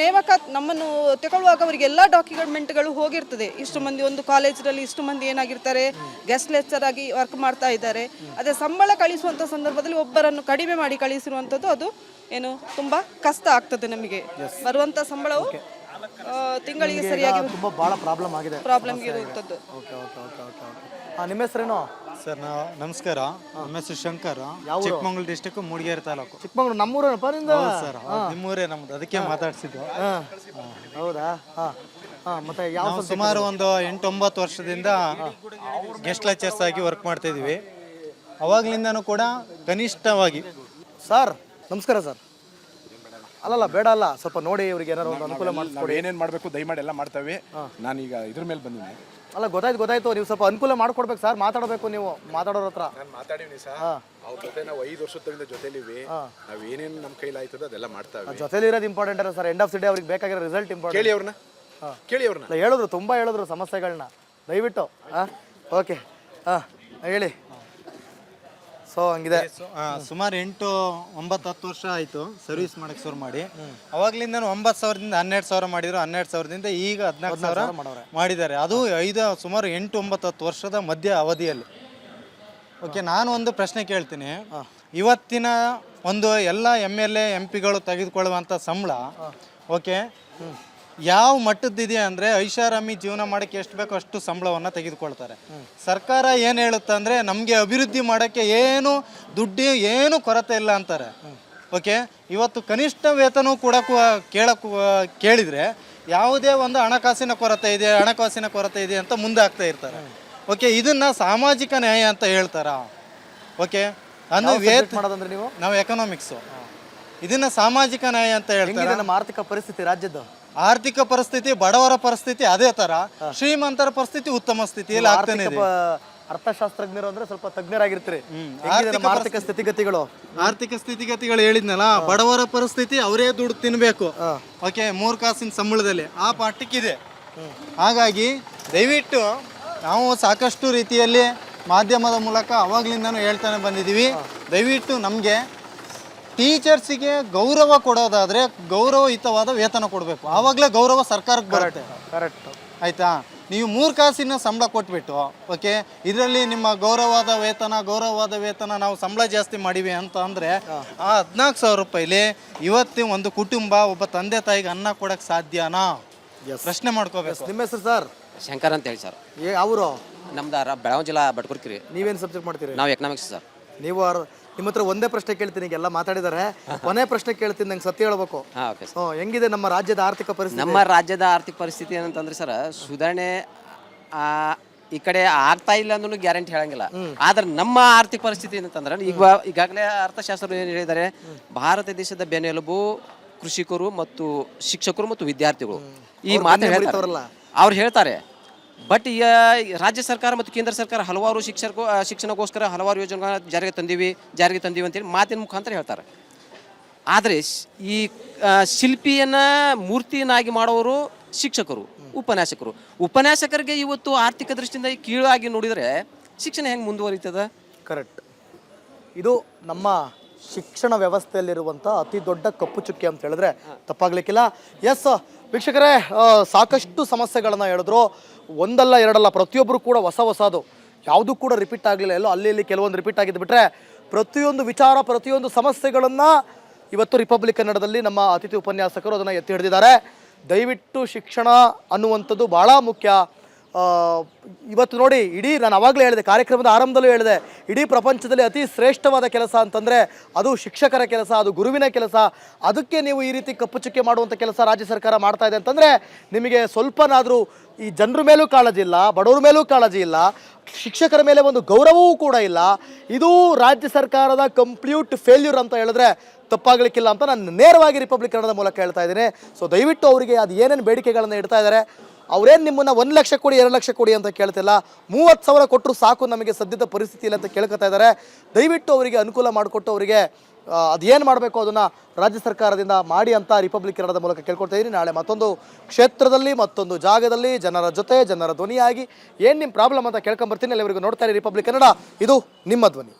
ನಮ್ಮನ್ನು ತಗೊಳ್ಳುವಾಗ ಅವರಿಗೆ ಎಲ್ಲ ಡಾಕ್ಯುಮೆಂಟ್ಗಳು ಹೋಗಿರ್ತದೆ. ಇಷ್ಟು ಮಂದಿ ಒಂದು ಕಾಲೇಜಿನಲ್ಲಿ ಇಷ್ಟು ಮಂದಿ ಏನಾಗಿರ್ತಾರೆ, ಗೆಸ್ಟ್ ಲೆಕ್ಚರ್ ಆಗಿ ವರ್ಕ್ ಮಾಡ್ತಾ ಇದ್ದಾರೆ. ಅದೇ ಸಂಬಳ ಕಳಿಸುವಂಥ ಸಂದರ್ಭದಲ್ಲಿ ಒಬ್ಬರನ್ನು ಕಡಿಮೆ ಮಾಡಿ ಕಳಿಸಿರುವಂಥದ್ದು ಅದು ಏನು ತುಂಬ ಕಷ್ಟ ಆಗ್ತದೆ. ನಮಗೆ ಬರುವಂಥ ಸಂಬಳವು ತಿಂಗಳಿಗೆ ಸರಿಯಾಗಿ ತುಂಬ ಭಾಳ ಪ್ರಾಬ್ಲಮ್ ಇರುವಂಥದ್ದು. ನಿಮ್ಮ ಹೆಸರೇನು ಸರ್? ನಮಸ್ಕಾರ, ನಮ್ಮ ಹೆಸರು ಶಂಕರ್, ಚಿಕ್ಕಮಂಗ್ಳೂರು ಡಿಸ್ಟಿಕ್ ಮೂಡಿಗೆರೆ ತಾಲೂಕು. ಚಿಕ್ಕಮಂಗ್ಳೂರು ನಮ್ಮೂರ ಸರ್, ನಿಮ್ಮೂರೇ ನಮ್ದು, ಅದಕ್ಕೆ ಮಾತಾಡ್ಸಿದ್ದು. ಹೌದಾ? ಮತ್ತೆ ಯಾವ ಸುಮಾರು ಒಂದು 8-9 ವರ್ಷದಿಂದ ಗೆಸ್ಟ್ ಲೆಕ್ಚರ್ಸ್ ಆಗಿ ವರ್ಕ್ ಮಾಡ್ತಾ ಇದೀವಿ. ಅವಾಗ್ಲಿಂದನೂ ಕೂಡ ಕನಿಷ್ಠವಾಗಿ. ಸರ್ ನಮಸ್ಕಾರ ಸರ್. ಅಲ್ಲಲ್ಲ ಬೇಡ ಅಲ್ಲ, ಸ್ವಲ್ಪ ನೋಡಿ ಇವ್ರಿಗೆ ಏನಾರು ಒಂದು ಅನುಕೂಲ ಮಾಡಿಸ್ಕೊಡಿ. ಏನೇನು ಮಾಡಬೇಕು ದಯಮಾಡಿ ಎಲ್ಲ ಮಾಡ್ತೇವೆ. ನಾನೀಗ ಇದ್ರ ಮೇಲೆ ಬಂದಿದ್ದೀನಿ. ಅಲ್ಲ ಗೊತ್ತಾಯ್ತು, ನೀವು ಸ್ವಲ್ಪ ಅನುಕೂಲ ಮಾಡ್ಕೊಡ್ಬೇಕು ಸರ್. ಮಾತಾಡಬೇಕು, ನೀವು ಮಾತಾಡೋರ ಹತ್ರ. ನಾನು ಮಾತಾಡೀನಿ ಸರ್, ಅವ್ರ ಜೊತೆ ನಾವು 5 ವರ್ಷದಿಂದ ಜೊತೆಲಿವಿ. ನಾವು ಏನೇನು ನಮ್ಮ ಕೈಲಿ ಆಯ್ತದ ಅದೆಲ್ಲ ಮಾಡ್ತಾವೆ. ಜೊತೆಲಿ ಇರೋದು ಇಂಪಾರ್ಟೆಂಟ್ ಅಲ್ಲ sir. End of the day ಅವ್ರಿಗೆ ಬೇಕಾಗಿರೋ ರಿಸಲ್ಟ್ ಇಂಪಾರ್ಟೆಂಟ್. ಕೇಳಿ ಅವ್ರನ್ನ ಹೇಳಿದ್ರು, ತುಂಬ ಹೇಳಿದ್ರು ಸಮಸ್ಯೆಗಳನ್ನ. ದಯವಿಟ್ಟು ಓಕೆ ಹೇಳಿ. ಸೊ ಹಂಗಿದೆ. ಸುಮಾರು 8-9-10 ವರ್ಷ ಆಯಿತು ಸರ್ವಿಸ್ ಮಾಡಕ್ಕೆ ಶುರು ಮಾಡಿ. ಅವಾಗ್ಲಿಂದ 9,000ದಿಂದ 12,000 ಮಾಡಿದ್ರು. 12,000ದಿಂದ ಈಗ 14,000 ಮಾಡಿದ್ದಾರೆ. ಅದು ಸುಮಾರು 8-9-10 ವರ್ಷದ ಮಧ್ಯ ಅವಧಿಯಲ್ಲಿ. ಓಕೆ, ನಾನು ಒಂದು ಪ್ರಶ್ನೆ ಕೇಳ್ತೀನಿ. ಇವತ್ತಿನ ಒಂದು ಎಲ್ಲ MLA MP ಗಳು ತೆಗೆದುಕೊಳ್ಳುವಂಥ ಸಂಬಳ ಓಕೆ ಯಾವ ಮಟ್ಟದ್ದಿದೆ ಅಂದರೆ ಐಷಾರಾಮಿ ಜೀವನ ಮಾಡೋಕ್ಕೆ ಎಷ್ಟು ಬೇಕೋ ಅಷ್ಟು ಸಂಬಳವನ್ನು ತೆಗೆದುಕೊಳ್ತಾರೆ. ಸರ್ಕಾರ ಏನು ಹೇಳುತ್ತೆ ಅಂದರೆ ನಮಗೆ ಅಭಿವೃದ್ಧಿ ಮಾಡೋಕ್ಕೆ ದುಡ್ಡು ಕೊರತೆ ಇಲ್ಲ ಅಂತಾರೆ. ಓಕೆ, ಇವತ್ತು ಕನಿಷ್ಠ ವೇತನ ಕೂಡ ಕೇಳಿದರೆ ಯಾವುದೇ ಒಂದು ಹಣಕಾಸಿನ ಕೊರತೆ ಇದೆ ಅಂತ ಮುಂದೆ ಆಗ್ತಾ ಇರ್ತಾರೆ. ಓಕೆ, ಇದನ್ನು ಸಾಮಾಜಿಕ ನ್ಯಾಯ ಅಂತ ಹೇಳ್ತಾರ? ಓಕೆ, ಮಾಡೋದಂದ್ರೆ ನೀವು ನಾವು ಎಕನಾಮಿಕ್ಸು, ಇದನ್ನು ಸಾಮಾಜಿಕ ನ್ಯಾಯ ಅಂತ ಹೇಳ್ತಾರೆ. ನಮ್ಮ ಆರ್ಥಿಕ ಪರಿಸ್ಥಿತಿ, ರಾಜ್ಯದ ಆರ್ಥಿಕ ಪರಿಸ್ಥಿತಿ, ಬಡವರ ಪರಿಸ್ಥಿತಿ ಅದೇ ತರ, ಶ್ರೀಮಂತರ ಪರಿಸ್ಥಿತಿ ಉತ್ತಮ ಸ್ಥಿತಿಯಲ್ಲಿ ಆಗ್ತಾನೆ ಇದೆ. ಅರ್ಥಶಾಸ್ತ್ರಜ್ಞರು ಅಂದ್ರೆ ಸ್ವಲ್ಪ ತಜ್ಞರಾಗಿರ್ತೀರಿ. ಆರ್ಥಿಕ ಸ್ಥಿತಿಗತಿಗಳು ಹೇಳಿದ್ನಲ್ಲ, ಬಡವರ ಪರಿಸ್ಥಿತಿ ಅವರೇ ದುಡ್ಡು ತಿನ್ಬೇಕು. ಓಕೆ, 3 ಕಾಸಿನ ಸಂಬಳದಲ್ಲಿ ಆ ಪಾಠಕ್ಕಿದೆ. ಹಾಗಾಗಿ ದಯವಿಟ್ಟು ನಾವು ಸಾಕಷ್ಟು ರೀತಿಯಲ್ಲಿ ಮಾಧ್ಯಮದ ಮೂಲಕ ಅವಾಗ್ಲಿಂದನೂ ಹೇಳ್ತಾನೆ ಬಂದಿದ್ದೀವಿ. ದಯವಿಟ್ಟು ನಮಗೆ ಟೀಚರ್ಸಿಗೆ ಗೌರವ ಕೊಡೋದಾದರೆ ಗೌರವಯುತವಾದ ವೇತನ ಕೊಡಬೇಕು. ಆವಾಗಲೇ ಗೌರವ ಸರ್ಕಾರಕ್ಕೆ ಬರುತ್ತೆ. ಕರೆಕ್ಟ್. ಆಯಿತಾ? ನೀವು 3 ಕಾಸಿನ ಸಂಬಳ ಕೊಟ್ಬಿಟ್ಟು ಓಕೆ ಇದರಲ್ಲಿ ನಿಮ್ಮ ಗೌರವವಾದ ವೇತನ ನಾವು ಸಂಬಳ ಜಾಸ್ತಿ ಮಾಡಿವಿ ಅಂತ ಅಂದರೆ ಆ 14,000 ರೂಪಾಯಿಲಿ ಇವತ್ತು ಒಂದು ಕುಟುಂಬ ಒಬ್ಬ ತಂದೆ ತಾಯಿಗೆ ಅನ್ನ ಕೊಡೋಕ್ಕೆ ಸಾಧ್ಯನಾ? ಪ್ರಶ್ನೆ ಮಾಡ್ಕೋಬೇಕು. ನಿಮ್ಮ ಹೆಸರು ಸರ್? ಶಂಕರ್ ಅಂತ ಹೇಳಿ ಸರ್. ಅವರು ನಮ್ದು ಬೆಳಗಾವಿ ಜಿಲ್ಲಾ ಬಟ್ಕುರ್ಕಿರಿ. ನೀವೇನು ಸಬ್ಜೆಕ್ಟ್ ಮಾಡ್ತೀರಿ? ನಾವು ಎಕನಾಮಿಕ್ಸ್ ಸರ್. ನೀವು ನಿಮ್ಮ ಹತ್ರ ಒಂದೇ ಪ್ರಶ್ನೆ ಕೇಳ್ತೀನಿ, ಎಲ್ಲ ಮಾತಾಡಿದ್ದಾರೆ. ಕೊನೆ ಪ್ರಶ್ನೆ ಕೇಳ್ತೀನಿ, ನಂಗೆ ಸತ್ಯ ಹೇಳ್ಬೇಕು. ಹಾಂ, ಓಕೆ ಸರ್. ಹೆಂಗಿದೆ ನಮ್ಮ ರಾಜ್ಯದ ಆರ್ಥಿಕ ಪರಿಸ್ಥಿತಿ? ನಮ್ಮ ರಾಜ್ಯದ ಆರ್ಥಿಕ ಪರಿಸ್ಥಿತಿ ಏನಂತಂದ್ರೆ ಸರ್, ಸುಧಾರಣೆ ಈ ಕಡೆ ಆಗ್ತಾ ಇಲ್ಲ ಅಂದ್ರೂ ಗ್ಯಾರಂಟಿ ಹೇಳಂಗಿಲ್ಲ. ಆದ್ರೆ ನಮ್ಮ ಆರ್ಥಿಕ ಪರಿಸ್ಥಿತಿ ಏನಂತಂದ್ರೆ ಈಗಾಗಲೇ ಅರ್ಥಶಾಸ್ತ್ರರು ಏನು ಹೇಳಿದ್ದಾರೆ, ಭಾರತ ದೇಶದ ಬೆನ್ನೆಲುಬು ಕೃಷಿಕರು ಮತ್ತು ಶಿಕ್ಷಕರು ಮತ್ತು ವಿದ್ಯಾರ್ಥಿಗಳು. ಈ ಮಾತು ಹೇಳ್ತಾರಲ್ಲ, ಅವ್ರು ಹೇಳ್ತಾರೆ. ಬಟ್ ಈಗ ರಾಜ್ಯ ಸರ್ಕಾರ ಮತ್ತು ಕೇಂದ್ರ ಸರ್ಕಾರ ಹಲವಾರು ಶಿಕ್ಷಣಕ್ಕೋಸ್ಕರ ಹಲವಾರು ಯೋಜನೆಗಳನ್ನ ಜಾರಿಗೆ ತಂದೀವಿ ಅಂತೇಳಿ ಮಾತಿನ ಮುಖಾಂತರ ಹೇಳ್ತಾರೆ. ಆದರೆ ಈ ಶಿಲ್ಪಿಯನ್ನು ಮೂರ್ತಿಯನ್ನಾಗಿ ಮಾಡೋರು ಶಿಕ್ಷಕರು, ಉಪನ್ಯಾಸಕರಿಗೆ ಇವತ್ತು ಆರ್ಥಿಕ ದೃಷ್ಟಿಯಿಂದ ಕೀಳಾಗಿ ನೋಡಿದರೆ ಶಿಕ್ಷಣ ಹೆಂಗೆ ಮುಂದುವರಿತದ? ಕರೆಕ್ಟ್. ಇದು ನಮ್ಮ ಶಿಕ್ಷಣ ವ್ಯವಸ್ಥೆಯಲ್ಲಿರುವಂಥ ಅತಿ ದೊಡ್ಡ ಕಪ್ಪು ಚುಕ್ಕೆ ಅಂತ ಹೇಳಿದ್ರೆ ತಪ್ಪಾಗ್ಲಿಕ್ಕಿಲ್ಲ. ಎಸ್ ವೀಕ್ಷಕರೇ, ಸಾಕಷ್ಟು ಸಮಸ್ಯೆಗಳನ್ನು ಹೇಳಿದ್ರು. ಒಂದಲ್ಲ ಎರಡಲ್ಲ, ಪ್ರತಿಯೊಬ್ಬರು ಕೂಡ ಹೊಸದು ಯಾವುದೂ ಕೂಡ ರಿಪೀಟ್ ಆಗಲಿಲ್ಲ. ಎಲ್ಲೋ ಅಲ್ಲಿ ಕೆಲವೊಂದು ರಿಪೀಟ್ ಆಗಿದ್ದು ಬಿಟ್ಟರೆ ಪ್ರತಿಯೊಂದು ವಿಚಾರ, ಪ್ರತಿಯೊಂದು ಸಮಸ್ಯೆಗಳನ್ನು ಇವತ್ತು ರಿಪಬ್ಲಿಕ್ ಕನ್ನಡದಲ್ಲಿ ನಮ್ಮ ಅತಿಥಿ ಉಪನ್ಯಾಸಕರು ಅದನ್ನು ಎತ್ತಿ ಹಿಡಿದಿದ್ದಾರೆ. ದಯವಿಟ್ಟು ಶಿಕ್ಷಣ ಅನ್ನುವಂಥದ್ದು ಭಾಳ ಮುಖ್ಯ. ಇವತ್ತು ನೋಡಿ, ಇಡೀ ನಾನು ಆವಾಗಲೇ ಹೇಳಿದೆ, ಕಾರ್ಯಕ್ರಮದ ಆರಂಭದಲ್ಲೂ ಹೇಳಿದೆ, ಇಡೀ ಪ್ರಪಂಚದಲ್ಲಿ ಅತಿ ಶ್ರೇಷ್ಠವಾದ ಕೆಲಸ ಅಂತಂದರೆ ಅದು ಶಿಕ್ಷಕರ ಕೆಲಸ, ಅದು ಗುರುವಿನ ಕೆಲಸ. ಅದಕ್ಕೆ ನೀವು ಈ ರೀತಿ ಕಪ್ಪು ಚುಕ್ಕೆ ಮಾಡುವಂಥ ಕೆಲಸ ರಾಜ್ಯ ಸರ್ಕಾರ ಮಾಡ್ತಾ ಇದೆ ಅಂತಂದರೆ ನಿಮಗೆ ಸ್ವಲ್ಪನಾದರೂ ಈ ಜನರ ಮೇಲೂ ಕಾಳಜಿ ಇಲ್ಲ, ಬಡವರ ಮೇಲೂ ಕಾಳಜಿ ಇಲ್ಲ, ಶಿಕ್ಷಕರ ಮೇಲೆ ಒಂದು ಗೌರವವೂ ಕೂಡ ಇಲ್ಲ. ಇದು ರಾಜ್ಯ ಸರ್ಕಾರದ ಕಂಪ್ಲೀಟ್ ಫೇಲ್ಯೂರ್ ಅಂತ ಹೇಳಿದ್ರೆ ತಪ್ಪಾಗಲಿಕ್ಕಿಲ್ಲ ಅಂತ ನಾನು ನೇರವಾಗಿ ರಿಪಬ್ಲಿಕ್ ಕನ್ನಡದ ಮೂಲಕ ಹೇಳ್ತಾ ಇದ್ದೀನಿ. ಸೊ ದಯವಿಟ್ಟು ಅವರಿಗೆ ಅದು ಏನೇನು ಬೇಡಿಕೆಗಳನ್ನು ಇಡ್ತಾ ಇದ್ದಾರೆ, ಅವರೇನು ನಿಮ್ಮನ್ನು 1 ಲಕ್ಷ ಕೊಡಿ 2 ಲಕ್ಷ ಕೊಡಿ ಅಂತ ಕೇಳ್ತಿಲ್ಲ, 30,000 ಕೊಟ್ಟರು ಸಾಕು ನಮಗೆ ಸದ್ಯದ ಪರಿಸ್ಥಿತಿ ಇಲ್ಲ ಅಂತ ಕೇಳ್ಕೊತಾ ಇದ್ದಾರೆ. ದಯವಿಟ್ಟು ಅವರಿಗೆ ಅನುಕೂಲ ಮಾಡಿಕೊಟ್ಟು ಅವರಿಗೆ ಅದೇನು ಮಾಡಬೇಕು ಅದನ್ನು ರಾಜ್ಯ ಸರ್ಕಾರದಿಂದ ಮಾಡಿ ಅಂತ ರಿಪಬ್ಲಿಕ್ ಕನ್ನಡದ ಮೂಲಕ ಕೇಳ್ಕೊಳ್ತಾ ಇದ್ದೀನಿ. ನಾಳೆ ಮತ್ತೊಂದು ಕ್ಷೇತ್ರದಲ್ಲಿ, ಮತ್ತೊಂದು ಜಾಗದಲ್ಲಿ ಜನರ ಜೊತೆ, ಜನರ ಧ್ವನಿಯಾಗಿ ಏನು ನಿಮ್ಮ ಪ್ರಾಬ್ಲಮ್ ಅಂತ ಕೇಳ್ಕೊಂಬರ್ತೀನಿ. ಅಲ್ಲಿವರೆಗೂ ನೋಡ್ತಾ ಇರಿ ರಿಪಬ್ಲಿಕ್ ಕನ್ನಡ, ಇದು ನಿಮ್ಮ ಧ್ವನಿ.